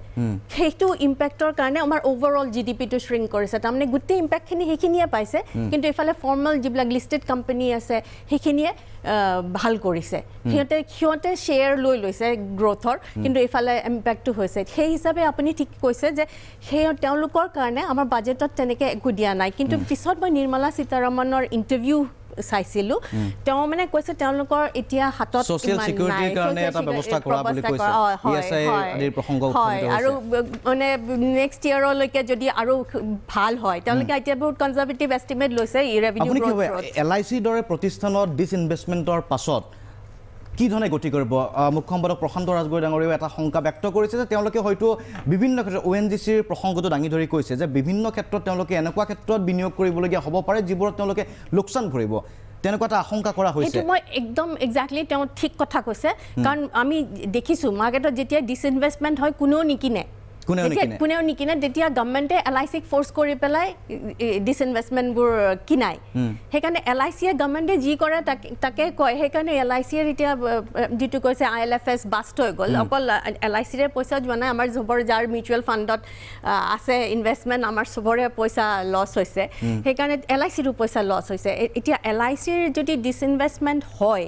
সেইটো ইম্পেক্টৰ কাৰণে আমাৰ অভাৰঅল GDPটো শ্ৰিংক কৰিছে তাৰমানে গোটেই ইম্পেক্টখিনি সেইখিনিয়ে পাইছে কিন্তু এইফালে ফৰ্মেল যিবিলাক লিষ্টেড কোম্পানী আছে সেইখিনিয়ে ভাল কৰিছে সিহঁতে শ্বেয়াৰ লৈ লৈছে গ্ৰ'থৰ কিন্তু এইফালে ইম্পেক্টটো হৈছে সেই হিচাপে আপুনি ঠিক কৈছে যে তেওঁলোকৰ কাৰণে আমাৰ বাজেটত তেনেকৈ একো দিয়া নাই কিন্তু পিছত মই নিৰ্মলা সীতাৰমণৰ ইণ্টাৰভিউ চাইছিলোঁ তেওঁ মানে কৈছে তেওঁলোকৰ এতিয়া হাতত ছ'চিয়েল চিকিউৰিটিৰ কাৰণে এটা ব্যৱস্থা কৰা বুলি কৈছে ESI আদিৰ প্ৰসংগ হয় আৰু মানে নেক্সট ইয়েৰলৈকে যদি আৰু ভাল হয় তেওঁলোকে এতিয়া বহুত কনজাৰভেটিভ এষ্টিমেট লৈছে ৰেভিনিউ LICৰ দৰে প্ৰতিষ্ঠানত ডিছইনভেষ্টমেণ্টৰ পাছত কি ধৰণে গতি কৰিব মুখ্য সম্পাদক প্ৰশান্ত ৰাজগড় ডাঙৰীয়াও এটা শংকা ব্যক্ত কৰিছে যে তেওঁলোকে হয়তো বিভিন্ন ক্ষেত্ৰত ONGCৰ প্ৰসংগটো দাঙি ধৰি কৈছে যে বিভিন্ন ক্ষেত্ৰত তেওঁলোকে এনেকুৱা ক্ষেত্ৰত বিনিয়োগ কৰিবলগীয়া হ'ব পাৰে যিবোৰত তেওঁলোকে লোকচান ভৰিব তেনেকুৱা এটা আশংকা কৰা হৈছে এইটো মই একদম এক্সাক্টলি তেওঁ ঠিক কথা কৈছে কাৰণ আমি দেখিছোঁ মাৰ্কেটত যেতিয়া ডিসইনভেষ্টমেণ্ট হয় কোনেও নিকিনে কোনেও নিকিনে তেতিয়া গভৰ্ণমেণ্টে LICক ফ'ৰ্চ কৰি পেলাই ডিসইনভেষ্টমেণ্টবোৰ কিনায় সেইকাৰণে LICয়ে গভৰ্ণমেণ্টে যি কৰে তাকে কয় সেইকাৰণে LICয়ে এতিয়া যিটো কৈছে ILFS বাষ্ট হৈ গ'ল অকল LICৰে পইচা যোৱা নাই আমাৰ চবৰ যাৰ মিউচুৱেল ফাণ্ডত আছে ইনভেষ্টমেণ্ট আমাৰ চবৰে পইচা লছ হৈছে সেইকাৰণে LICৰো পইচা লছ হৈছে এতিয়া LICৰ যদি ডিসইনভেষ্টমেণ্ট হয়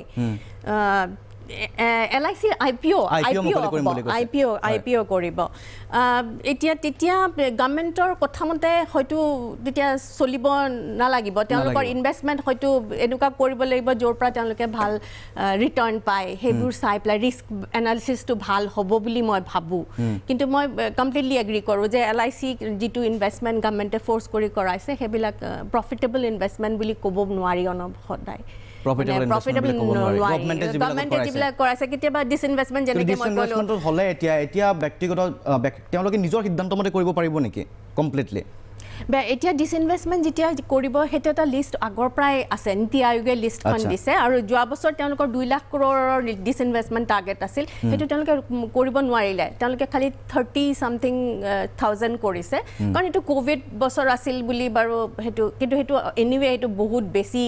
LIC IPO কৰিব এতিয়া তেতিয়া গভৰ্ণমেণ্টৰ কথামতে হয়তো তেতিয়া চলিব নালাগিব তেওঁলোকৰ ইনভেষ্টমেণ্ট হয়তো এনেকুৱা কৰিব লাগিব য'ৰ পৰা তেওঁলোকে ভাল ৰিটাৰ্ণ পায় সেইবোৰ চাই পেলাই ৰিস্ক এনালিচিছটো ভাল হ'ব বুলি মই ভাবোঁ কিন্তু মই কমপ্লিটলি এগ্ৰী কৰোঁ যে LIC যিটো ইনভেষ্টমেণ্ট গভৰ্ণমেণ্টে ফ'ৰ্চ কৰি কৰাইছে সেইবিলাক প্ৰফিটেবল ইনভেষ্টমেণ্ট বুলি ক'ব নোৱাৰি সদায় প্ৰফিটেবল গভৰ্ণমেণ্টে যিবিলাক কৰাইছে কেতিয়াবা ডিসইনভেষ্টমেণ্ট যেনেকৈ মই ক'লো হ'লে এতিয়া ব্যক্তিগত তেওঁলোকে নিজৰ সিদ্ধান্ত মতে কৰিব পাৰিব নেকি কমপ্লিটলি এতিয়া ডিসইনভেষ্টমেণ্ট যেতিয়া কৰিব সেইটো এটা লিষ্ট আগৰ পৰাই আছে নীতি আয়োগে লিষ্টখন দিছে আৰু যোৱা বছৰ তেওঁলোকৰ 2 লাখ কৰোৰৰ ডিসইনভেষ্টমেণ্ট টাৰ্গেট আছিল সেইটো তেওঁলোকে কৰিব নোৱাৰিলে তেওঁলোকে খালি 30-something,000 কৰিছে কাৰণ এইটো কোভিড বছৰ আছিল বুলি বাৰু সেইটো এনিৱে এইটো বহুত বেছি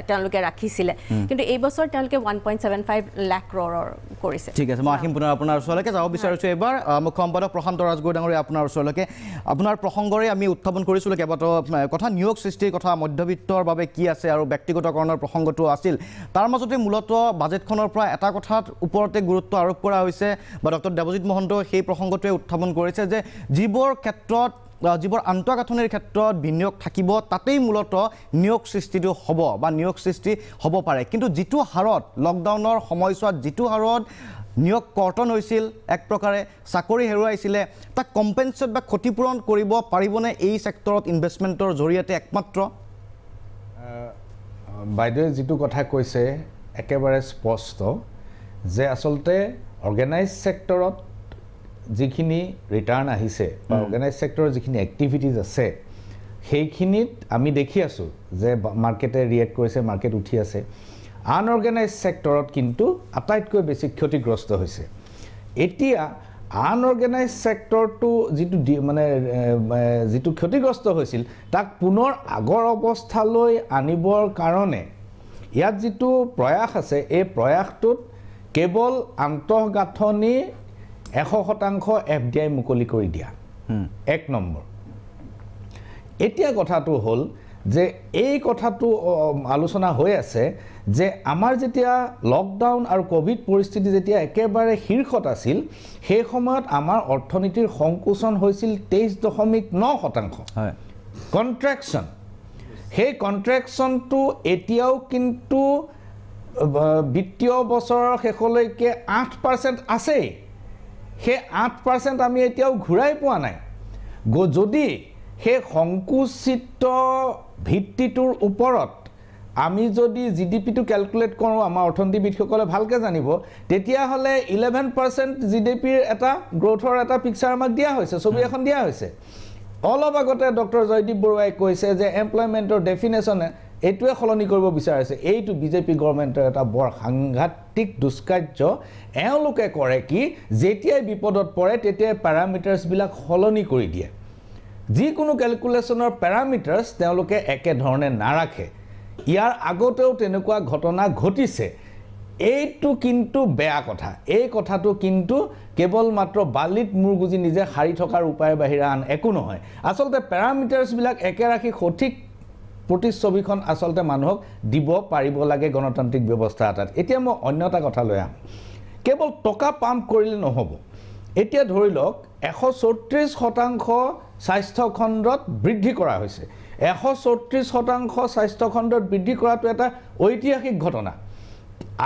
তেওঁলোকে ৰাখিছিলে কিন্তু এই বছৰ তেওঁলোকে 1.75 লাখ কৰোৰৰ কৰিছে ঠিক আছে মই আহিম পুনৰ আপোনাৰ ওচৰলৈকে যাব বিচাৰিছোঁ এবাৰ মুখ্য সম্পাদক প্ৰশান্ত ৰাজগড় ডাঙৰীয়া আপোনাৰ ওচৰলৈকে আপোনাৰ প্ৰসংগৰে আমি উত্থাপন কৰিছিলোঁ কেইবাটাও কথা নিয়োগ সৃষ্টিৰ কথা মধ্যবিত্তৰ বাবে কি আছে আৰু ব্যক্তিগতকৰণৰ প্ৰসংগটো আছিল তাৰ মাজতে মূলতঃ বাজেটখনৰ পৰা এটা কথাত ওপৰতে গুৰুত্ব আৰোপ কৰা হৈছে বা ডক্টৰ দেৱজিৎ মহন্ত সেই প্ৰসংগটোৱে উত্থাপন কৰিছে যে যিবোৰ আন্তঃগাঁথনিৰ ক্ষেত্ৰত বিনিয়োগ থাকিব তাতেই মূলতঃ নিয়োগ সৃষ্টিটো হ'ব বা নিয়োগ সৃষ্টি হ'ব পাৰে কিন্তু যিটো হাৰত লকডাউনৰ সময়ছোৱাত যিটো হাৰত নিয়োগ কৰ্তন হৈছিল এক প্ৰকাৰে চাকৰি হেৰুৱাইছিলে তাক কম্পেনছেট বা ক্ষতিপূৰণ কৰিব পাৰিবনে এই ছেক্টৰত ইনভেষ্টমেণ্টৰ জৰিয়তে একমাত্ৰ বাইদেৱে যিটো কথা কৈছে একেবাৰে স্পষ্ট যে আচলতে অৰ্গেনাইজ ছেক্টৰত যিখিনি ৰিটাৰ্ণ আহিছে বা অৰ্গেনাইজ ছেক্টৰৰ যিখিনি এক্টিভিটিজ আছে সেইখিনিত আমি দেখি আছোঁ যে মাৰ্কেটে ৰিয়েক্ট কৰিছে মাৰ্কেট উঠি আছে আনঅৰ্গেনাইজ ছেক্টৰত কিন্তু আটাইতকৈ বেছি ক্ষতিগ্ৰস্ত হৈছে এতিয়া আনঅৰ্গেনাইজ ছেক্টৰটো যিটো ক্ষতিগ্ৰস্ত হৈছিল তাক পুনৰ আগৰ অৱস্থালৈ আনিবৰ কাৰণে ইয়াত যিটো প্ৰয়াস আছে এই প্ৰয়াসটোত কেৱল আন্তঃগাঁথনি 100% FDI মুকলি কৰি দিয়া এক নম্বৰ এতিয়া কথাটো হ'ল যে এই কথাটো আলোচনা হৈ আছে যে আমাৰ যেতিয়া লকডাউন আৰু কোভিড পৰিস্থিতি যেতিয়া একেবাৰে শীৰ্ষত আছিল সেই সময়ত আমাৰ অৰ্থনীতিৰ সংকোচন হৈছিল 23.9% হয় কন্ট্ৰেকশ্যন সেই কন্ট্ৰেকশ্যনটো এতিয়াও কিন্তু বিত্তীয় বছৰৰ শেষলৈকে 8% আছে সেই 8% আমি এতিয়াও ঘূৰাই পোৱা নাই যদি সেই সংকুচিত ভিত্তিটোৰ ওপৰত আমি যদি জিডিপিটো ক্যালকুলেট কৰোঁ আমাৰ অৰ্থনীতিবিদসকলে ভালকৈ জানিব তেতিয়াহ'লে 11% জিডিপিৰ এটা গ্ৰোথৰ এটা পিকচাৰ আমাক দিয়া হৈছে ছবি এখন দিয়া হৈছে অলপ আগতে ডক্টৰ জয়দীপ বৰুৱাই কৈছে যে এমপ্লয়মেণ্টৰ ডেফিনেশ্যনে এইটোৱে সলনি কৰিব বিচাৰিছে এইটো বিজেপি গভৰ্ণমেণ্টৰ এটা বৰ সাংঘাতিক দুষ্কাৰ্য এওঁলোকে কৰে কি যেতিয়াই বিপদত পৰে তেতিয়াই পেৰামিটাৰ্ছবিলাক সলনি কৰি দিয়ে যিকোনো ক্যালকুলেশ্যনৰ পেৰামিটাৰ্ছ তেওঁলোকে একেধৰণে নাৰাখে ইয়াৰ আগতেও তেনেকুৱা ঘটনা ঘটিছে এইটো কিন্তু বেয়া কথা এই কথাটো কিন্তু কেৱল মাত্ৰ বালিত মূৰ গুজি নিজে হাৰি থকাৰ উপায় বাহিৰে আন একো নহয় আচলতে পেৰামিটাৰ্ছবিলাক একে ৰাখি সঠিক প্ৰতিচ্ছবিখন আচলতে মানুহক দিব পাৰিব লাগে গণতান্ত্ৰিক ব্যৱস্থা এটাত এতিয়া মই অন্য এটা কথা লৈ আহোঁ কেৱল টকা পাম্প কৰিলে নহ'ব এতিয়া ধৰি লওক 134% স্বাস্থ্য খণ্ডত বৃদ্ধি কৰা হৈছে 134% স্বাস্থ্য খণ্ডত বৃদ্ধি কৰাটো এটা ঐতিহাসিক ঘটনা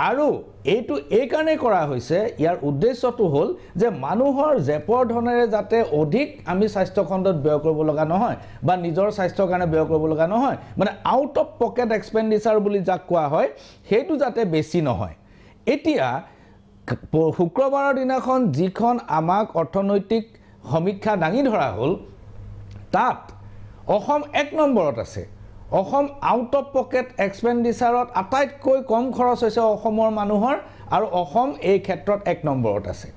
আৰু এইটো এই কাৰণে কৰা হৈছে ইয়াৰ উদ্দেশ্যটো হ'ল যে মানুহৰ জেপৰ ধনেৰে যাতে অধিক আমি স্বাস্থ্য খণ্ডত ব্যয় কৰিব লগা নহয় বা নিজৰ স্বাস্থ্যৰ কাৰণে ব্যয় কৰিব লগা নহয় মানে আউট অফ পকেট এক্সপেণ্ডিচাৰ বুলি যাক কোৱা হয় সেইটো যাতে বেছি নহয় এতিয়া শুক্ৰবাৰৰ দিনাখন যিখন আমাক অৰ্থনৈতিক সমীক্ষা দাঙি ধৰা হ'ল তাত অসম 1 নম্বৰত আছে অসম আউট অফ পকেট এক্সপেণ্ডিচাৰত আটাইতকৈ কম খৰচ হৈছে অসমৰ মানুহৰ আৰু অসম এই ক্ষেত্ৰত 1 নম্বৰত আছে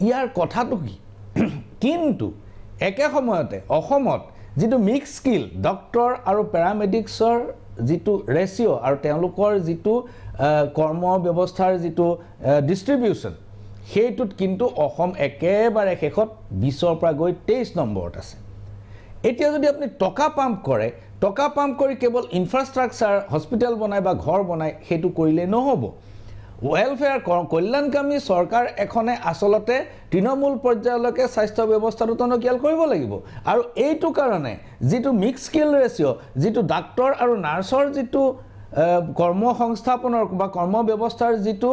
ইয়াৰ কথাটো কি কিন্তু একে সময়তে অসমত যিটো মিক্স স্কিল ডক্টৰ আৰু পেৰামেডিক্সৰ যিটো ৰেচিঅ' আৰু তেওঁলোকৰ যিটো কৰ্ম ব্যৱস্থাৰ যিটো ডিষ্ট্ৰিবিউশ্যন সেইটোত কিন্তু অসম একেবাৰে শেষত 20ৰ পৰা গৈ 23 নম্বৰত আছে এতিয়া যদি আপুনি টকা পাম্প কৰি কেৱল ইনফ্ৰাষ্ট্ৰাকচাৰ হস্পিটেল বনায় বা ঘৰ বনায় সেইটো কৰিলে নহ'ব ৱেলফেয়াৰ কল্যাণকামী চৰকাৰ এখনে আচলতে তৃণমূল পৰ্যায়লৈকে স্বাস্থ্য ব্যৱস্থাটো টনকিয়াল কৰিব লাগিব আৰু এইটো কাৰণে যিটো মিক্স স্কিল ৰেচিঅ' যিটো ডাক্তৰ আৰু নাৰ্ছৰ যিটো কৰ্মসংস্থাপনৰ বা কৰ্ম ব্যৱস্থাৰ যিটো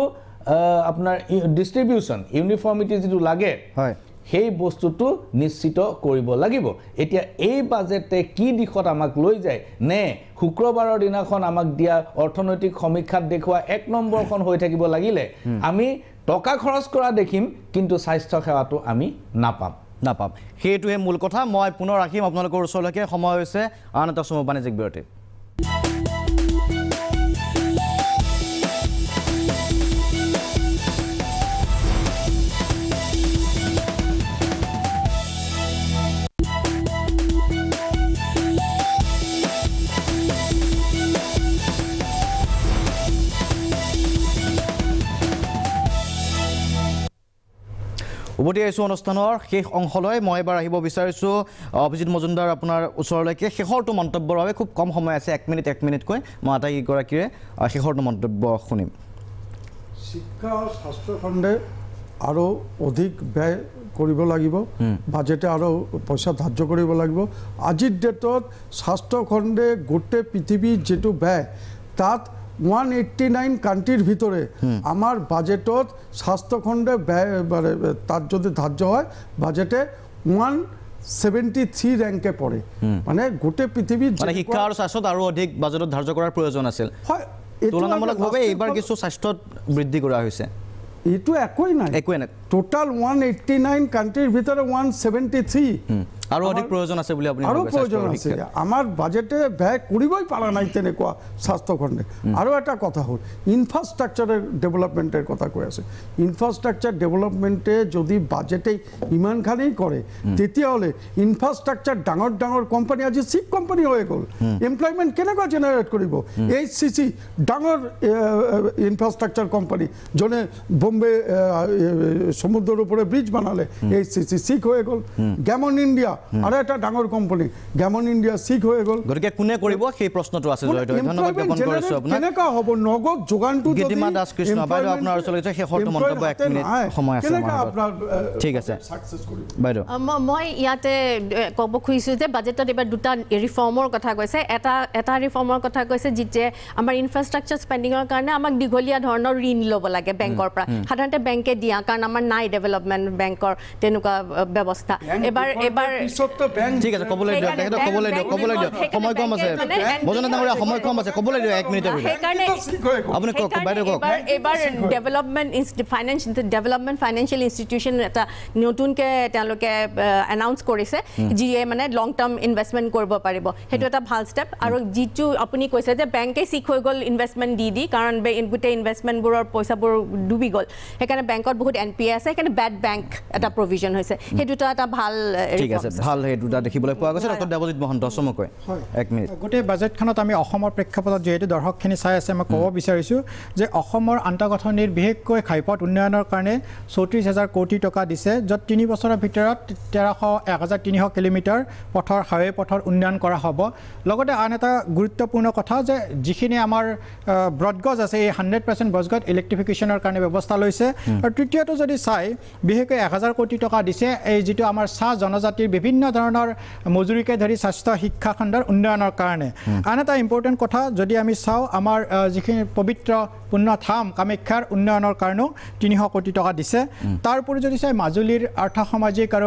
আপোনাৰ ডিষ্ট্ৰিবিউশ্যন ইউনিফৰ্মিটি যিটো লাগে হয় সেই বস্তুটো নিশ্চিত কৰিব লাগিব এতিয়া এই বাজেটে কি দিশত আমাক লৈ যায় নে শুক্ৰবাৰৰ দিনাখন আমাক দিয়া অৰ্থনৈতিক সমীক্ষাত দেখুৱা 1 নম্বৰখন হৈ থাকিব লাগিলে আমি টকা খৰচ কৰা দেখিম কিন্তু স্বাস্থ্য সেৱাটো আমি নাপাম সেইটোৱে মূল কথা মই পুনৰ ৰাখিম আপোনালোকৰ ওচৰলৈকে সময় হৈছে আন এটা সময় বাণিজ্যিক বিৰতি উভতি আহিছোঁ অনুষ্ঠানৰ শেষ অংশলৈ মই এবাৰ আহিব বিচাৰিছোঁ অভিজিত মজুমদাৰ আপোনাৰ ওচৰলৈকে শেষৰটো মন্তব্যৰ বাবে খুব কম সময় আছে 1 মিনিটকৈ মই আটাইগৰাকীৰে শেষৰটো মন্তব্য শুনিম শিক্ষা আৰু স্বাস্থ্য খণ্ডে আৰু অধিক ব্যয় কৰিব লাগিব বাজেটে আৰু পইচা ধাৰ্য কৰিব লাগিব আজিৰ ডেটত স্বাস্থ্য খণ্ডে গোটেই পৃথিৱীৰ যিটো ব্যয় তাত 189 কাণ্ট্ৰিৰ ভিতৰে আমাৰ বাজেটত স্বাস্থ্য খণ্ডে ব্যয় তাত যদি ধাৰ্য হয় বাজেটে 173 ৰেংকে পৰে মানে গোটেই পৃথিৱীত মানে শিক্ষা আৰু স্বাস্থ্যত আৰু অধিক বাজেটত ধাৰ্য কৰাৰ প্ৰয়োজন আছিল হয় তুলনামূলকভাৱে এইবাৰ কিছু স্বাস্থ্যত বৃদ্ধি কৰা হৈছে এইটো একোৱেই নাই টোটাল 189 কাণ্ট্ৰিৰ ভিতৰে 173 আৰু অধিক প্ৰয়োজন আছে বুলি আপুনি আৰু প্ৰয়োজন আছে আমাৰ বাজেটে ব্যয় কৰিবই পৰা নাই তেনেকুৱা স্বাস্থ্য খণ্ডে আৰু এটা কথা হ'ল ইনফ্ৰাষ্ট্ৰাকচাৰৰ ডেভেলপমেণ্টেৰ কথা কৈ আছে ইনফ্ৰাষ্ট্ৰাকচাৰ ডেভেলপমেণ্টে যদি বাজেটে ইমানখানি কৰে তেতিয়াহ'লে ইনফ্ৰাষ্ট্ৰাকচাৰ ডাঙৰ কোম্পানী আজি চিপ কোম্পানী হৈ গ'ল এমপ্লয়মেণ্ট কেনেকুৱা জেনেৰেট কৰিব HCC ডাঙৰ ইনফ্ৰাষ্ট্ৰাকচাৰ কোম্পানী যোনে বম্বে সমুদ্ৰৰ ওপৰে ব্ৰিজ বনালে HCC চিক হৈ গ'ল গ্যামন ইণ্ডিয়া আৰু এটা ডাঙৰ কোম্পানী গ্যামন ইণ্ডিয়া চিক হৈ গ'ল গতিকে কোনে কৰিব সেই প্ৰশ্নটো আছে জয়িত ধন্যবাদ জ্ঞাপন কৰিছোঁ আপোনাক কেনেকুৱা হ'ব নগদ যোগানটো যদি গীতিমা দাস কৃষ্ণ বাইদেউ আপোনাৰ ওচৰলৈ শেষৰটো মন্তব্য 1 মিনিট সময় আছে ঠিক আছে বাইদেউ মই ইয়াতে ক'ব খুজিছোঁ যে বাজেটত এবাৰ দুটা ৰিফৰ্মৰ কথা কৈছে এটা ৰিফৰ্মৰ কথা কৈছে যিয়ে আমাৰ ইনফ্ৰাষ্ট্ৰাকচাৰ স্পেণ্ডিঙৰ কাৰণে আমাক দীঘলীয়া ধৰণৰ ঋণ ল'ব লাগে বেংকৰ পৰা সাধাৰণতে বেংকে দিয়া কাৰণ আমাৰ নাই ডেভেলপমেণ্ট বেংকৰ তেনেকুৱা ব্যৱস্থা এবাৰ ঠিক আছে ক'বলৈ দিয়ক তেখেতক ক'বলৈ দিয়ক সময় কম আছে বজনা ডাঙৰীয়া সময় কম আছে ক'বলৈ দিয়ক 1 মিনিটৰ আপুনি কওক বাইদেউ কওক এবাৰ ডেভেলপমেণ্ট ফাইনেন্সিয়েল ইনষ্টিটিউশ্যন এটা নতুনকৈ তেওঁলোকে এনাউন্স কৰিছে যিয়ে মানে লং টাৰ্ম ইনভেষ্টমেণ্ট কৰিব পাৰিব সেইটো এটা ভাল ষ্টেপ আৰু যিটো আপুনি কৈছে যে বেংকে চিক হৈ গ'ল ইনভেষ্টমেণ্ট দি কাৰণ গোটেই ইনভেষ্টমেণ্টবোৰৰ পইচাবোৰ ডুবি গ'ল সেইকাৰণে বেংকত বহুত NPA আছে সেইকাৰণে বেড বেংক এটা প্ৰভিজন হৈছে সেইটোতো এটা ভাল ঠিক আছে ভাল সেই দুটা দেখিবলৈ পোৱা গৈছে ডক্টৰ দেৱজিৎ মহন্ত চমুকৈ 1 মিনিট গোটেই বাজেটখনত আমি অসমৰ প্ৰেক্ষাপটত যিহেতু দৰ্শকখিনি চাই আছে মই ক'ব বিচাৰিছোঁ যে অসমৰ আন্তঃগাঁথনিৰ বিশেষকৈ ঘাইপথ উন্নয়নৰ কাৰণে 34,000 কোটি টকা দিছে য'ত 3 বছৰৰ ভিতৰত 1,300 কিলোমিটাৰ পথৰ হাইৱে পথৰ উন্নয়ন কৰা হ'ব লগতে আন এটা গুৰুত্বপূৰ্ণ কথা যে যিখিনি আমাৰ ব্ৰডগজ আছে এই 100% ব্ৰডগজ ইলেক্ট্ৰিফিকেশ্যনৰ কাৰণে ব্যৱস্থা লৈছে আৰু তৃতীয়টো যদি চাই বিশেষকৈ 1,000 কোটি টকা দিছে এই যিটো আমাৰ চাহ জনজাতিৰ বিভিন্ন বিভিন্ন ধৰণৰ মজুৰিকে ধৰি স্বাস্থ্য শিক্ষা খণ্ডৰ উন্নয়নৰ কাৰণে আন এটা ইম্পৰ্টেণ্ট কথা যদি আমি চাওঁ আমাৰ যিখিনি পবিত্ৰ পুণ্যধাম কামাখ্যাৰ উন্নয়নৰ কাৰণেও 300 কোটি টকা দিছে তাৰ উপৰি যদি চাই মাজুলীৰ আৰ্থ সামাজিক আৰু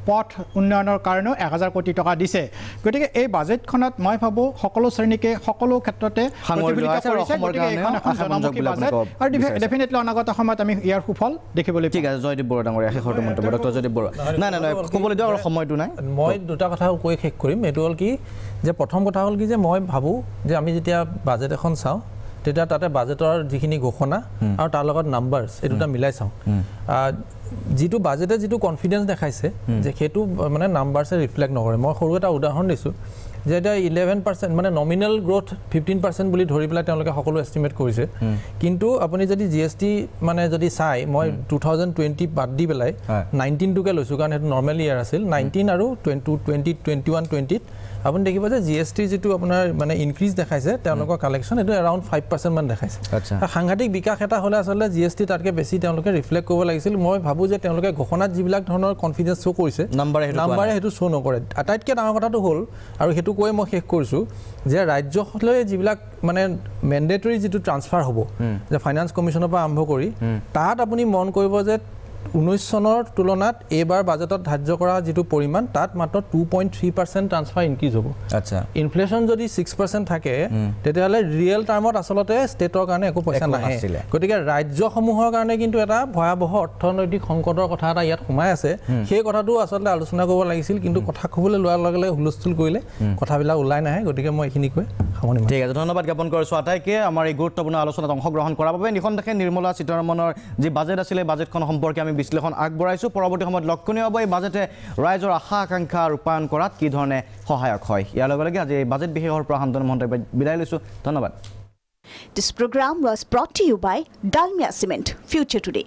পথ উন্নয়নৰ কাৰণেও 1000 কোটি টকা দিছে গতিকে এই বাজেটখনত মই ভাবোঁ সকলো শ্ৰেণীকে সকলো ক্ষেত্ৰতে প্ৰতিফলিত কৰিছে গতিকে এইখন এখন জনমুখী বাজেট আৰু ডেফিনেটলি অনাগত সময়ত আমি ইয়াৰ সুফল দেখিবলৈ ঠিক আছে জয়দীপ বৰুৱা ডাঙৰীয়া শেষৰ মন্তব্য ডক্টৰ জয়দীপ বৰুৱা নাই ক'বলৈ দিয়ক আৰু সময়টো নাই মই দুটা কথা কৈ শেষ কৰিম এইটো হ'ল কি যে প্ৰথম কথা হ'ল কি যে মই ভাবোঁ যে আমি যেতিয়া বাজেট এখন চাওঁ তেতিয়া তাতে বাজেটৰ যিখিনি ঘোষণা আৰু তাৰ লগত নাম্বাৰছ এই দুটা মিলাই চাওঁ যিটো বাজেটে যিটো কনফিডেঞ্চ দেখাইছে যে সেইটো মানে নাম্বাৰছে ৰিফ্লেক্ট নকৰে মই সৰু এটা উদাহৰণ দিছোঁ যে এতিয়া 11% মানে নমিনেল গ্ৰথ 15% বুলি ধৰি পেলাই তেওঁলোকে সকলো এষ্টিমেট কৰিছে কিন্তু আপুনি যদি GST মানে যদি চাই মই 2020 বাদ দি পেলাই 19টোকে লৈছোঁ কাৰণ সেইটো নৰ্মেল ইয়াৰ আছিল 19 আৰু 21-20ত আপুনি দেখিব যে GST যিটো আপোনাৰ মানে ইনক্ৰিজ দেখাইছে তেওঁলোকৰ কালেকশ্যন এইটো এৰাউণ্ড 5% মান দেখাইছে সাংঘাতিক বিকাশ এটা হ'লে আচলতে GST তাতকৈ বেছি তেওঁলোকে ৰিফ্লেক্ট কৰিব লাগিছিল মই ভাবোঁ যে তেওঁলোকে ঘোষণাত যিবিলাক ধৰণৰ কনফিডেঞ্চ শ্ব' কৰিছে নাম্বাৰে সেইটো শ্ব' নকৰে আটাইতকৈ ডাঙৰ কথাটো হ'ল আৰু সেইটো কৈ মই শেষ কৰিছোঁ যে ৰাজ্যলৈ যিবিলাক মানে মেণ্ডেটৰী যিটো ট্ৰান্সফাৰ হ'ব যে ফাইনেন্স কমিশ্যনৰ পৰা আৰম্ভ কৰি তাত আপুনি মন কৰিব যে 19 চনৰ তুলনাত এইবাৰ বাজেটত ধাৰ্য কৰা যিটো পৰিমাণ তাত মাত্ৰ 2.3% ট্ৰান্সফাৰ ইনক্ৰিজ হ'ব আচ্ছা ইনফ্লেশ্যন যদি 6% থাকে তেতিয়াহ'লে ৰিয়েল টাৰ্মত আচলতে ষ্টেটৰ কাৰণে একো পইচা নাহে গতিকে ৰাজ্যসমূহৰ কাৰণে কিন্তু এটা ভয়াৱহ অৰ্থনৈতিক সংকটৰ কথা এটা ইয়াত সোমাই আছে সেই কথাটো আচলতে আলোচনা কৰিব লাগিছিল কিন্তু কথা ক'বলৈ লোৱাৰ লগে লগে হুলস্থুল কৰিলে কথাবিলাক ওলাই নাহে গতিকে মই এইখিনি কৈ সামৰণি মাৰিম ঠিক আছে ধন্যবাদ জ্ঞাপন কৰিছোঁ আটাইকে আমাৰ এই গুৰুত্বপূৰ্ণ আলোচনাত অংশগ্ৰহণ কৰাৰ বাবে নিখন দেখে নিৰ্মলা সীতাৰমণৰ যি বাজেট আছিলে বাজেটখন সম্পৰ্কে আমি বিশ্লেষণ আগবঢ়াইছোঁ পৰৱৰ্তী সময়ত লক্ষণীয় হ'ব এই বাজেটে ৰাইজৰ আশা আকাংক্ষা ৰূপায়ণ কৰাত কি ধৰণে সহায়ক হয় ইয়াৰ লগে লগে আজি এই বাজেট বিশেষৰ পৰা শান্তনু মহন্তই বিদায় লৈছোঁ ধন্যবাদ This program was brought to you by Dalmia Cement, Future Today.